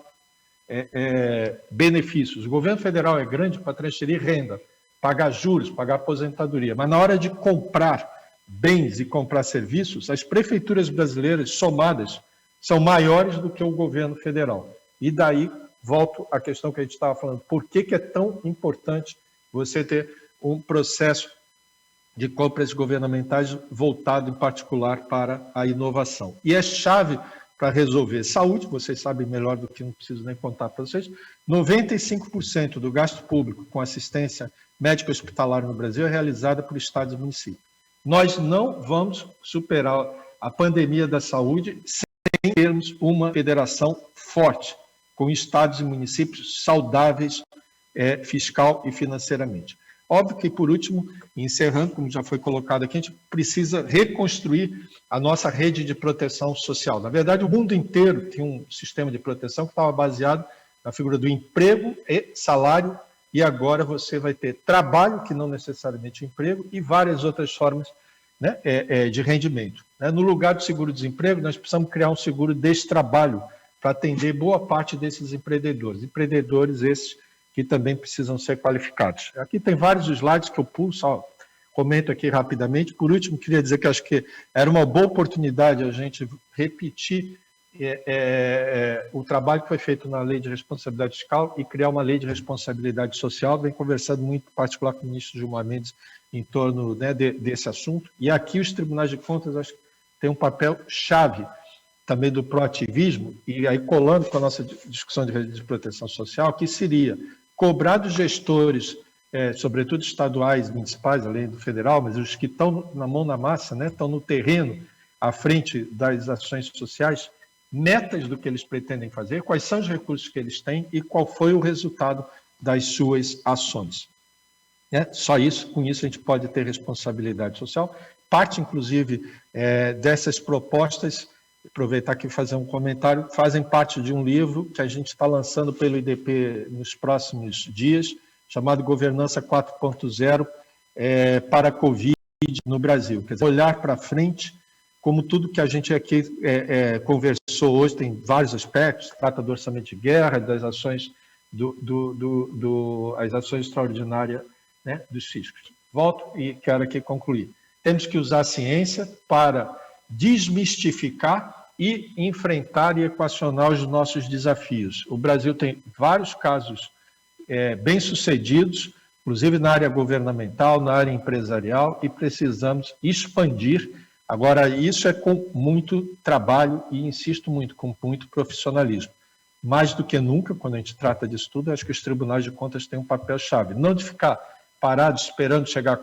benefícios. O governo federal é grande para transferir renda, pagar juros, pagar aposentadoria, mas na hora de comprar bens e comprar serviços, as prefeituras brasileiras somadas são maiores do que o governo federal. E daí, volto à questão que a gente estava falando, por que é tão importante você ter um processo de compras governamentais voltado, em particular, para a inovação. E é chave para resolver saúde, vocês sabem melhor do que, não preciso nem contar para vocês, 95% do gasto público com assistência médica hospitalar no Brasil é realizada por estados e municípios. Nós não vamos superar a pandemia da saúde sem termos uma federação forte, com estados e municípios saudáveis fiscal e financeiramente. Óbvio que, por último, encerrando, como já foi colocado aqui, a gente precisa reconstruir a nossa rede de proteção social. Na verdade, o mundo inteiro tinha um sistema de proteção que estava baseado na figura do emprego e salário, e agora você vai ter trabalho, que não necessariamente emprego, e várias outras formas de rendimento. No lugar do seguro-desemprego, nós precisamos criar um seguro desse trabalho para atender boa parte desses empreendedores. Empreendedores esses que também precisam ser qualificados. Aqui tem vários slides que eu pulo, só comento aqui rapidamente. Por último, queria dizer que acho que era uma boa oportunidade a gente repetir o trabalho que foi feito na Lei de Responsabilidade Fiscal e criar uma Lei de Responsabilidade Social. Venho conversando muito, em particular, com o ministro Gilmar Mendes, em torno desse assunto. E aqui os tribunais de contas, acho que têm um papel chave também do proativismo, e aí colando com a nossa discussão de rede de proteção social, que seria cobrar dos gestores, sobretudo estaduais, municipais, além do federal, mas os que estão na mão na massa, estão no terreno, à frente das ações sociais, metas do que eles pretendem fazer, quais são os recursos que eles têm e qual foi o resultado das suas ações. Só isso, com isso a gente pode ter responsabilidade social. Parte, inclusive, dessas propostas, aproveitar aqui e fazer um comentário, fazem parte de um livro que a gente está lançando pelo IDP nos próximos dias, chamado Governança 4.0 para a Covid no Brasil. Quer dizer, olhar para frente, como tudo que a gente aqui conversou hoje, tem vários aspectos, trata do orçamento de guerra, das ações, as ações extraordinárias dos fiscos. Volto e quero aqui concluir. Temos que usar a ciência para desmistificar e enfrentar e equacionar os nossos desafios. O Brasil tem vários casos bem-sucedidos, inclusive na área governamental, na área empresarial, e precisamos expandir. Agora, isso é com muito trabalho e, insisto muito, com muito profissionalismo. Mais do que nunca, quando a gente trata disso tudo, acho que os tribunais de contas têm um papel-chave. Não de ficar parados esperando chegar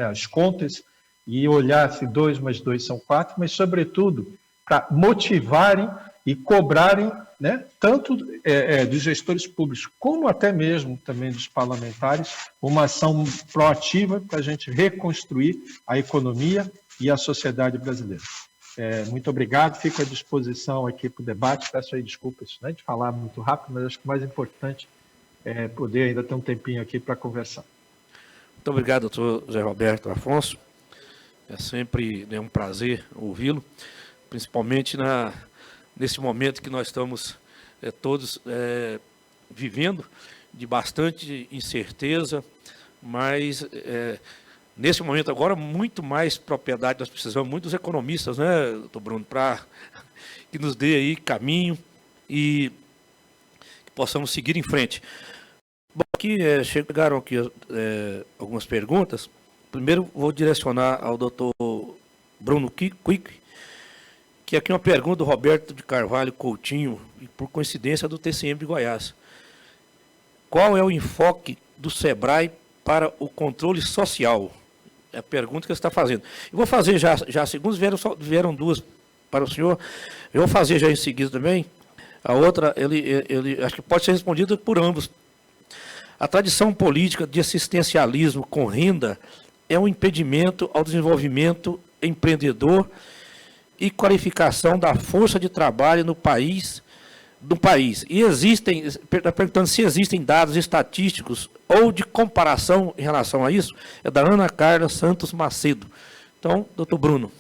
as contas e olhar se 2 mais 2 são 4, mas, sobretudo, para motivarem e cobrarem, né, tanto dos gestores públicos como até mesmo também dos parlamentares, uma ação proativa para a gente reconstruir a economia e a sociedade brasileira. Muito obrigado, fico à disposição aqui para o debate. Peço aí desculpas, né, de falar muito rápido, mas acho que o mais importante é poder ainda ter um tempinho aqui para conversar. Muito obrigado, doutor José Roberto Afonso. É sempre um prazer ouvi-lo, principalmente nesse momento que nós estamos todos vivendo, de bastante incerteza, mas nesse momento agora, muito mais propriedade nós precisamos, muito dos economistas, né, doutor Bruno, para que nos dê aí caminho e que possamos seguir em frente. Bom, aqui chegaram aqui algumas perguntas. Primeiro vou direcionar ao doutor Bruno Quick, que aqui é uma pergunta do Roberto de Carvalho Coutinho, e por coincidência do TCM de Goiás. Qual é o enfoque do SEBRAE para o controle social? É a pergunta que você está fazendo. Eu vou fazer já segundos, vieram duas para o senhor. Eu vou fazer já em seguida também. A outra, ele acho que pode ser respondida por ambos. A tradição política de assistencialismo com renda é um impedimento ao desenvolvimento empreendedor e qualificação da força de trabalho no país. E está perguntando se existem dados estatísticos ou de comparação em relação a isso. É da Ana Carla Santos Macedo. Então, doutor Bruno.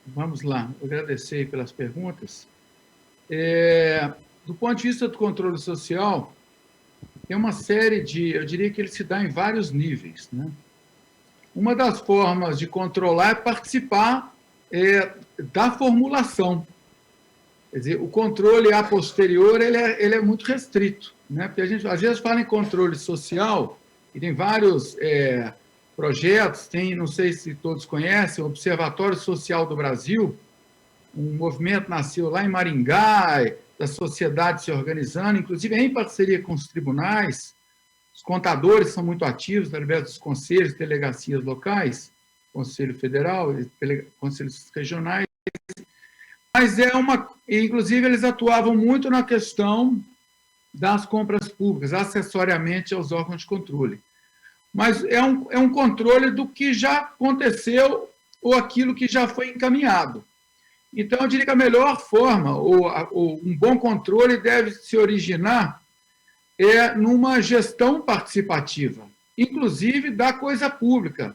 Vamos lá, agradecer pelas perguntas. Do ponto de vista do controle social, tem uma série eu diria que ele se dá em vários níveis, né? Uma das formas de controlar é participar da formulação. Quer dizer, o controle a posterior ele é muito restrito, né? Porque a gente às vezes fala em controle social e tem vários projetos, não sei se todos conhecem, o Observatório Social do Brasil, um movimento nasceu lá em Maringá, da sociedade se organizando, inclusive em parceria com os tribunais. Os contadores são muito ativos, através dos conselhos, delegacias locais, Conselho Federal, conselhos regionais, mas inclusive eles atuavam muito na questão das compras públicas, acessoriamente aos órgãos de controle. Mas é um controle do que já aconteceu ou aquilo que já foi encaminhado. Então, eu diria que a melhor forma, ou um bom controle deve se originar numa gestão participativa, inclusive da coisa pública.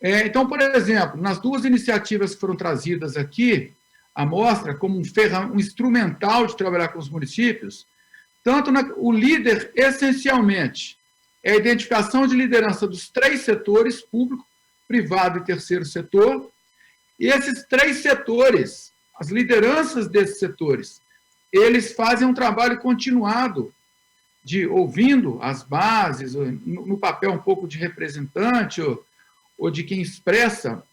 Então, por exemplo, nas duas iniciativas que foram trazidas aqui, a mostra como um instrumental de trabalhar com os municípios, o líder, essencialmente, é a identificação de liderança dos 3 setores, público, privado e terceiro setor. E esses 3 setores, as lideranças desses setores, eles fazem um trabalho continuado de ouvindo as bases, no papel um pouco de representante ou de quem expressa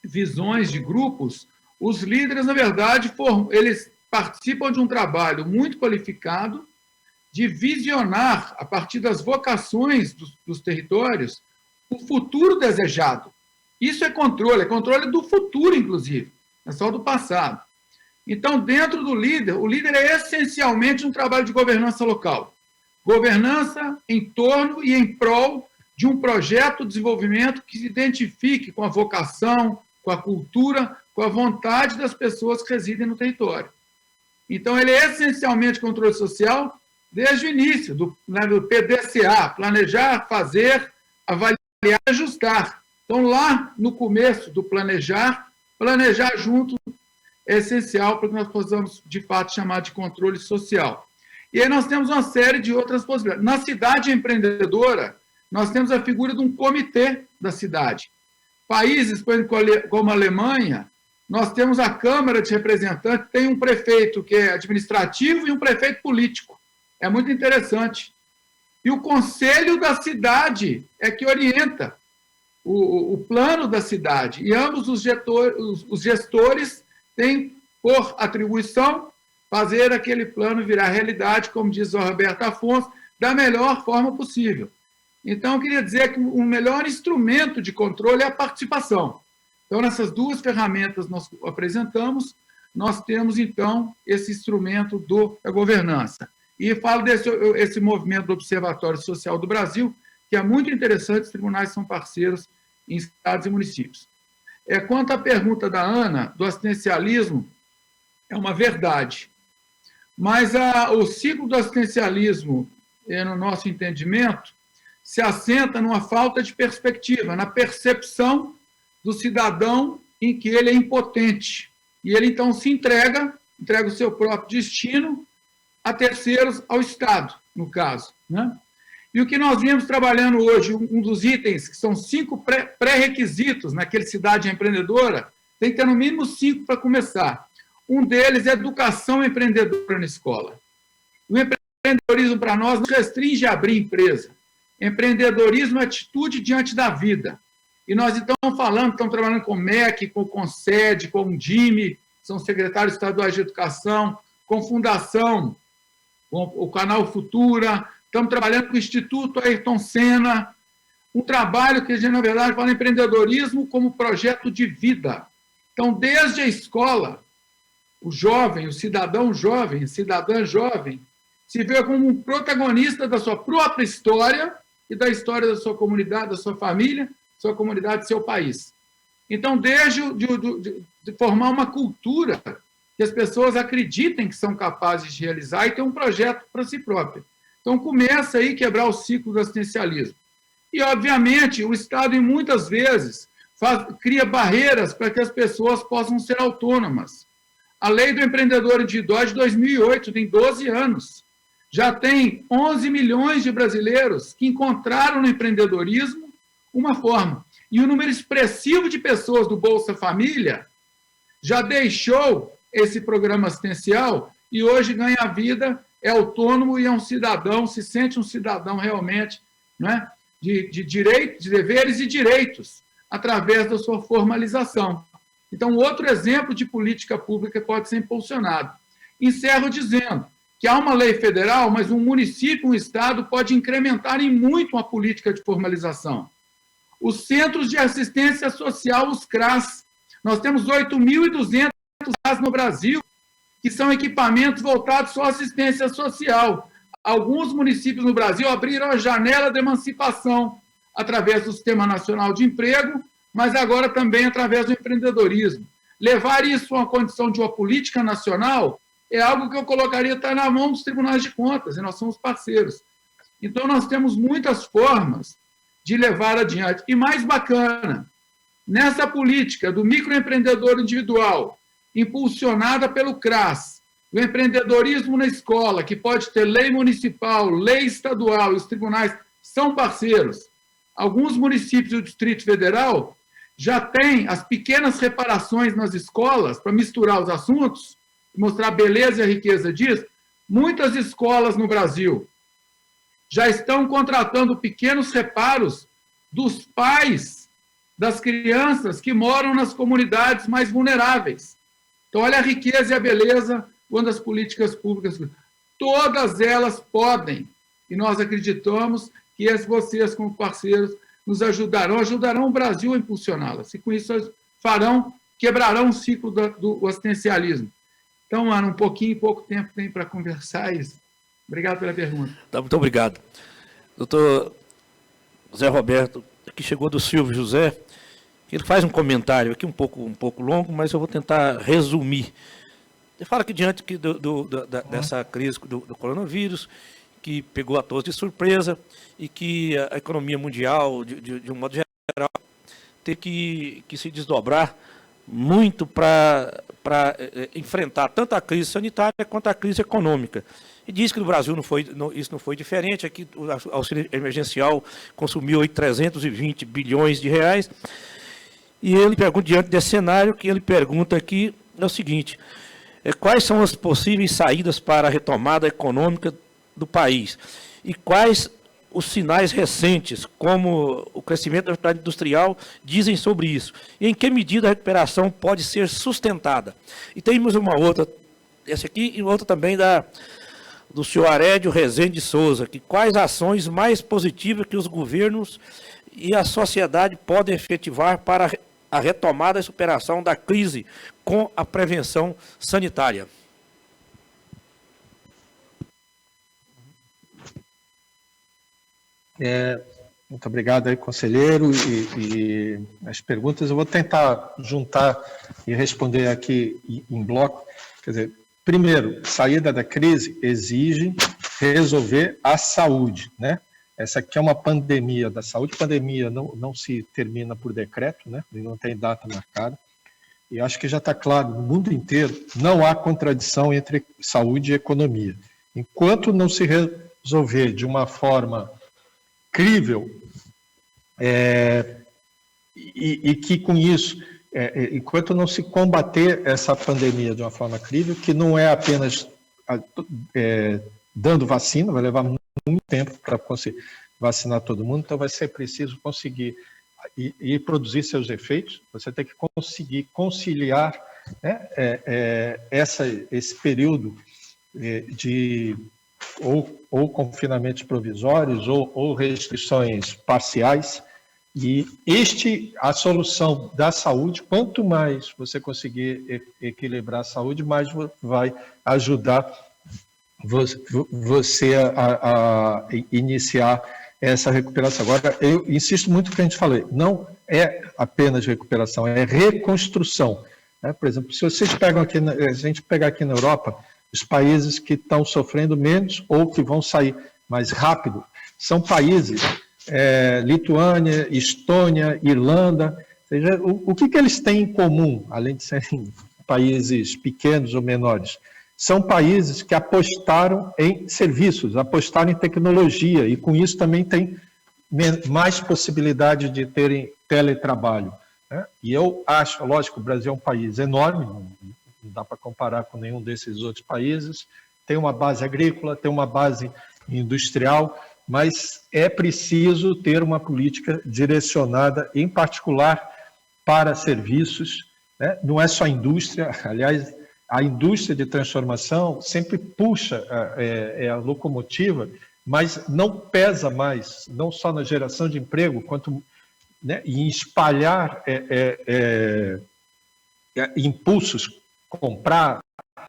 visões de grupos. Os líderes, na verdade, eles participam de um trabalho muito qualificado de visionar, a partir das vocações dos territórios, o futuro desejado. Isso é controle do futuro, inclusive, não é só do passado. Então, dentro do líder, o líder é essencialmente um trabalho de governança local. Governança em torno e em prol de um projeto de desenvolvimento que se identifique com a vocação, com a cultura, com a vontade das pessoas que residem no território. Então, ele é essencialmente controle social desde o início, do PDCA, planejar, fazer, avaliar e ajustar. Então, lá no começo do planejar junto é essencial para que nós possamos, de fato, chamar de controle social. E aí nós temos uma série de outras possibilidades. Na cidade empreendedora, nós temos a figura de um comitê da cidade. Países como a Alemanha, nós temos a Câmara de Representantes, tem um prefeito que é administrativo e um prefeito político. É muito interessante. E o conselho da cidade é que orienta o plano da cidade. E ambos os gestores têm, por atribuição, fazer aquele plano virar realidade, como diz o Roberto Afonso, da melhor forma possível. Então, eu queria dizer que o melhor instrumento de controle é a participação. Então, nessas duas ferramentas que nós apresentamos, nós temos, então, esse instrumento da governança. E falo desse movimento do Observatório Social do Brasil, que é muito interessante, os tribunais são parceiros em estados e municípios. Quanto à pergunta da Ana, do assistencialismo, é uma verdade. Mas o ciclo do assistencialismo, no nosso entendimento, se assenta numa falta de perspectiva, na percepção do cidadão em que ele é impotente. E ele, então, se entrega o seu próprio destino a terceiros, ao Estado, no caso. Né? E o que nós viemos trabalhando hoje, um dos itens, que são 5 pré-requisitos naquele Cidade Empreendedora, tem que ter no mínimo 5 para começar. Um deles é educação empreendedora na escola. O empreendedorismo, para nós, não restringe a abrir empresa. Empreendedorismo é atitude diante da vida. E nós estamos trabalhando com o MEC, com o CONSED, com o DIME, são secretários estaduais de educação, com fundação, com o Canal Futura, estamos trabalhando com o Instituto Ayrton Senna, um trabalho que a gente, na verdade, fala em empreendedorismo como projeto de vida. Então, desde a escola, o jovem, o cidadão jovem, cidadã jovem, se vê como um protagonista da sua própria história e da história da sua comunidade, da sua família, sua comunidade, do seu país. Então, desde de formar uma cultura que as pessoas acreditem que são capazes de realizar e ter um projeto para si próprio. Então, começa aí a quebrar o ciclo do assistencialismo. E, obviamente, o Estado, muitas vezes, cria barreiras para que as pessoas possam ser autônomas. A Lei do Empreendedor Individual é de 2008, tem 12 anos. Já tem 11 milhões de brasileiros que encontraram no empreendedorismo uma forma. E o número expressivo de pessoas do Bolsa Família já deixou esse programa assistencial e hoje ganha a vida, é autônomo e é um cidadão, se sente um cidadão realmente, né, de direitos, de deveres e direitos, através da sua formalização. Então, outro exemplo de política pública pode ser impulsionado. Encerro dizendo que há uma lei federal, mas um município, um estado, pode incrementar em muito a política de formalização. Os Centros de Assistência Social, os CRAS, nós temos 8.200 CRAS no Brasil, que são equipamentos voltados só à assistência social. Alguns municípios no Brasil abriram a janela de emancipação através do Sistema Nacional de Emprego, mas agora também através do empreendedorismo. Levar isso a uma condição de uma política nacional é algo que eu colocaria estar na mão dos tribunais de contas, e nós somos parceiros. Então, nós temos muitas formas de levar adiante. E mais bacana, nessa política do microempreendedor individual, impulsionada pelo CRAS, o empreendedorismo na escola, que pode ter lei municipal, lei estadual, e os tribunais são parceiros. Alguns municípios do Distrito Federal já têm as pequenas reparações nas escolas, para misturar os assuntos, mostrar a beleza e a riqueza disso. Muitas escolas no Brasil já estão contratando pequenos reparos dos pais das crianças que moram nas comunidades mais vulneráveis. Então, olha a riqueza e a beleza quando as políticas públicas, todas elas podem, e nós acreditamos que vocês, como parceiros, nos ajudarão o Brasil a impulsioná-las, e com isso quebrarão o ciclo do assistencialismo. Então, Ana, pouco tempo tem para conversar isso. Obrigado pela pergunta. Tá, muito obrigado. Doutor Zé Roberto, que chegou do Silvio José, ele faz um comentário aqui um pouco longo, mas eu vou tentar resumir. Ele fala que diante dessa crise do coronavírus, que pegou a todos de surpresa e que a economia mundial, de um modo geral, tem que se desdobrar muito para enfrentar tanto a crise sanitária quanto a crise econômica. E diz que no Brasil isso não foi diferente. Aqui o auxílio emergencial consumiu aí 320 bilhões de reais. E ele pergunta, diante desse cenário, que ele pergunta aqui é o seguinte: quais são as possíveis saídas para a retomada econômica do país? E quais os sinais recentes, como o crescimento da atividade industrial, dizem sobre isso? E em que medida a recuperação pode ser sustentada? E temos uma outra, essa aqui, e outra também do senhor Arédio Rezende de Souza, que quais ações mais positivas que os governos e a sociedade podem efetivar para a retomada e superação da crise com a prevenção sanitária? Muito obrigado aí, conselheiro, e as perguntas eu vou tentar juntar e responder aqui em bloco. Quer dizer, primeiro, saída da crise exige resolver a saúde, né? Essa aqui é uma pandemia da saúde. Pandemia não se termina por decreto, né? Não tem data marcada. E acho que já está claro, no mundo inteiro, não há contradição entre saúde e economia. Enquanto não se resolver de uma forma crível, e que com isso, enquanto não se combater essa pandemia de uma forma crível, que não é apenas dando vacina, vai levar muito tempo para conseguir vacinar todo mundo, então vai ser preciso conseguir e produzir seus efeitos, você tem que conseguir conciliar, né, esse período de ou confinamentos provisórios ou restrições parciais, e a solução da saúde, quanto mais você conseguir equilibrar a saúde, mais vai ajudar você a iniciar essa recuperação. Agora, eu insisto muito no que a gente falou, não é apenas recuperação, é reconstrução, né? Por exemplo, se vocês pegam aqui, a gente pegar aqui na Europa, os países que estão sofrendo menos ou que vão sair mais rápido, são países, Lituânia, Estônia, Irlanda, ou seja, o que eles têm em comum, além de serem países pequenos ou menores? São países que apostaram em serviços, apostaram em tecnologia, e com isso também tem mais possibilidade de terem teletrabalho, né? E eu acho, lógico, o Brasil é um país enorme, não dá para comparar com nenhum desses outros países, tem uma base agrícola, tem uma base industrial, mas é preciso ter uma política direcionada, em particular, para serviços, né? Não é só a indústria, aliás, a indústria de transformação sempre puxa a locomotiva, mas não pesa mais, não só na geração de emprego, quanto, né, em espalhar impulsos, comprar,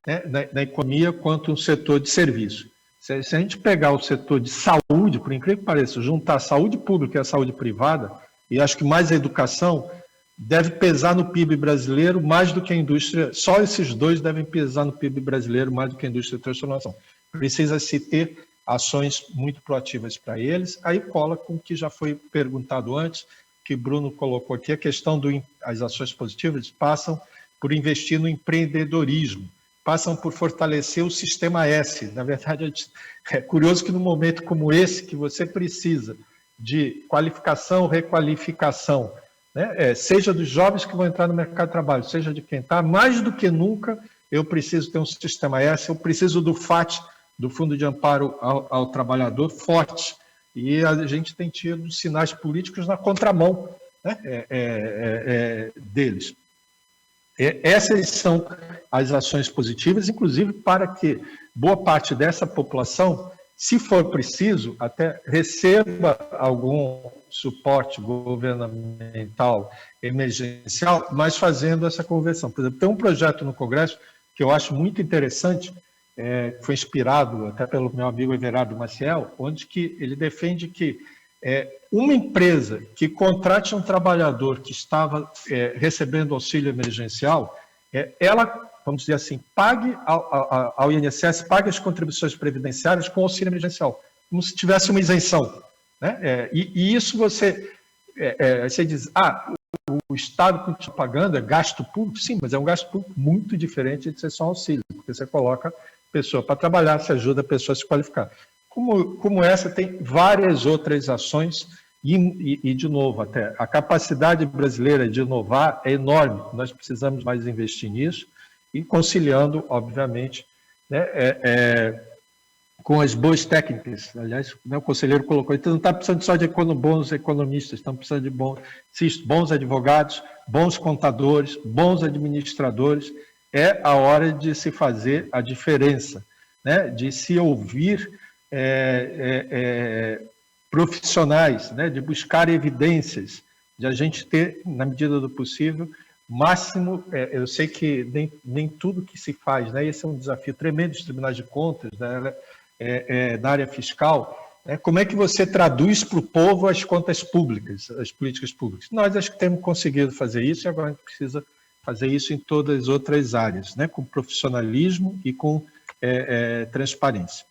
né, na economia, quanto no setor de serviço. Se a gente pegar o setor de saúde, por incrível que pareça, juntar a saúde pública e a saúde privada, e acho que mais a educação, deve pesar no PIB brasileiro mais do que a indústria, só esses dois devem pesar no PIB brasileiro mais do que a indústria de transformação. Precisa-se ter ações muito proativas para eles. Aí cola com o que já foi perguntado antes, que Bruno colocou aqui, a questão das ações positivas passam por investir no empreendedorismo, passam por fortalecer o sistema S. Na verdade, é curioso que num momento como esse, que você precisa de qualificação, requalificação, né, seja dos jovens que vão entrar no mercado de trabalho, seja de quem está, mais do que nunca, eu preciso ter um sistema S, eu preciso do FAT, do Fundo de Amparo ao Trabalhador, forte. E a gente tem tido sinais políticos na contramão, né, deles. Essas são as ações positivas, inclusive para que boa parte dessa população, se for preciso, até receba algum suporte governamental emergencial, mas fazendo essa conversão. Por exemplo, tem um projeto no Congresso que eu acho muito interessante, foi inspirado até pelo meu amigo Everardo Maciel, onde que ele defende que uma empresa que contrate um trabalhador que estava recebendo auxílio emergencial, ela, vamos dizer assim, pague ao INSS, pague as contribuições previdenciárias com auxílio emergencial, como se tivesse uma isenção, né? E isso você diz, o Estado continua pagando, é gasto público, sim, mas é um gasto público muito diferente de ser só auxílio, porque você coloca a pessoa para trabalhar, você ajuda a pessoa a se qualificar. Como essa, tem várias outras ações e, de novo, até a capacidade brasileira de inovar é enorme. Nós precisamos mais investir nisso e conciliando, obviamente, né, com as boas técnicas. Aliás, né, o conselheiro colocou, então não está precisando só de bons economistas, estão precisando de bons advogados, bons contadores, bons administradores. É a hora de se fazer a diferença, né, de se ouvir profissionais, né, de buscar evidências, de a gente ter, na medida do possível, máximo. Eu sei que nem tudo que se faz, né, esse é um desafio tremendo dos tribunais de contas, né, na área fiscal, né, como é que você traduz para o povo as contas públicas, as políticas públicas? Nós acho que temos conseguido fazer isso e agora a gente precisa fazer isso em todas as outras áreas, né, com profissionalismo e com transparência.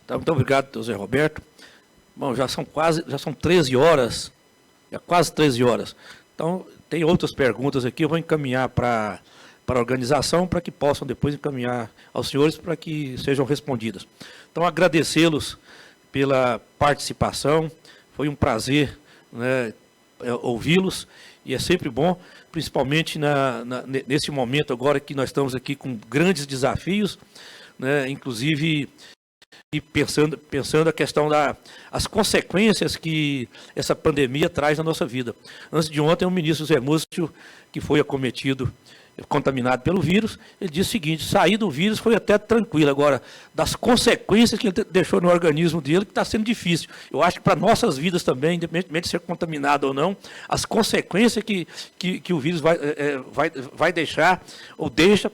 Tá, muito obrigado, José Roberto. Bom, já são 13 horas, já quase 13 horas. Então, tem outras perguntas aqui, eu vou encaminhar para a organização, para que possam depois encaminhar aos senhores, para que sejam respondidas. Então, agradecê-los pela participação, foi um prazer, né, ouvi-los, e é sempre bom, principalmente nesse momento agora que nós estamos aqui com grandes desafios, né, inclusive e pensando a questão das consequências que essa pandemia traz na nossa vida. Antes de ontem, o ministro Zé Múcio, que foi acometido, contaminado pelo vírus, ele disse o seguinte: sair do vírus foi até tranquilo, agora, das consequências que ele deixou no organismo dele, que está sendo difícil. Eu acho que para nossas vidas também, independentemente de ser contaminado ou não, as consequências que o vírus vai deixar, ou deixa,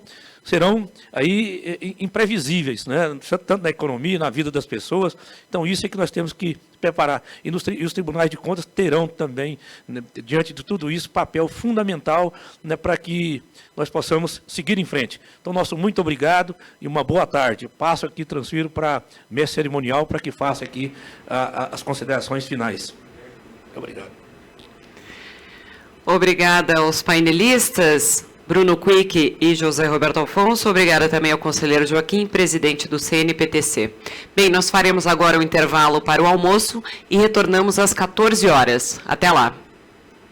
serão aí imprevisíveis, né? Tanto na economia, na vida das pessoas. Então, isso é que nós temos que preparar. E os tribunais de contas terão também, né, diante de tudo isso, papel fundamental, né, para que nós possamos seguir em frente. Então, nosso muito obrigado e uma boa tarde. Passo aqui, transfiro para a mesa cerimonial para que faça aqui as considerações finais. Muito obrigado. Obrigada aos painelistas, Bruno Quick e José Roberto Afonso. Obrigada também ao conselheiro Joaquim, presidente do CNPTC. Bem, nós faremos agora um intervalo para o almoço e retornamos às 14 horas. Até lá.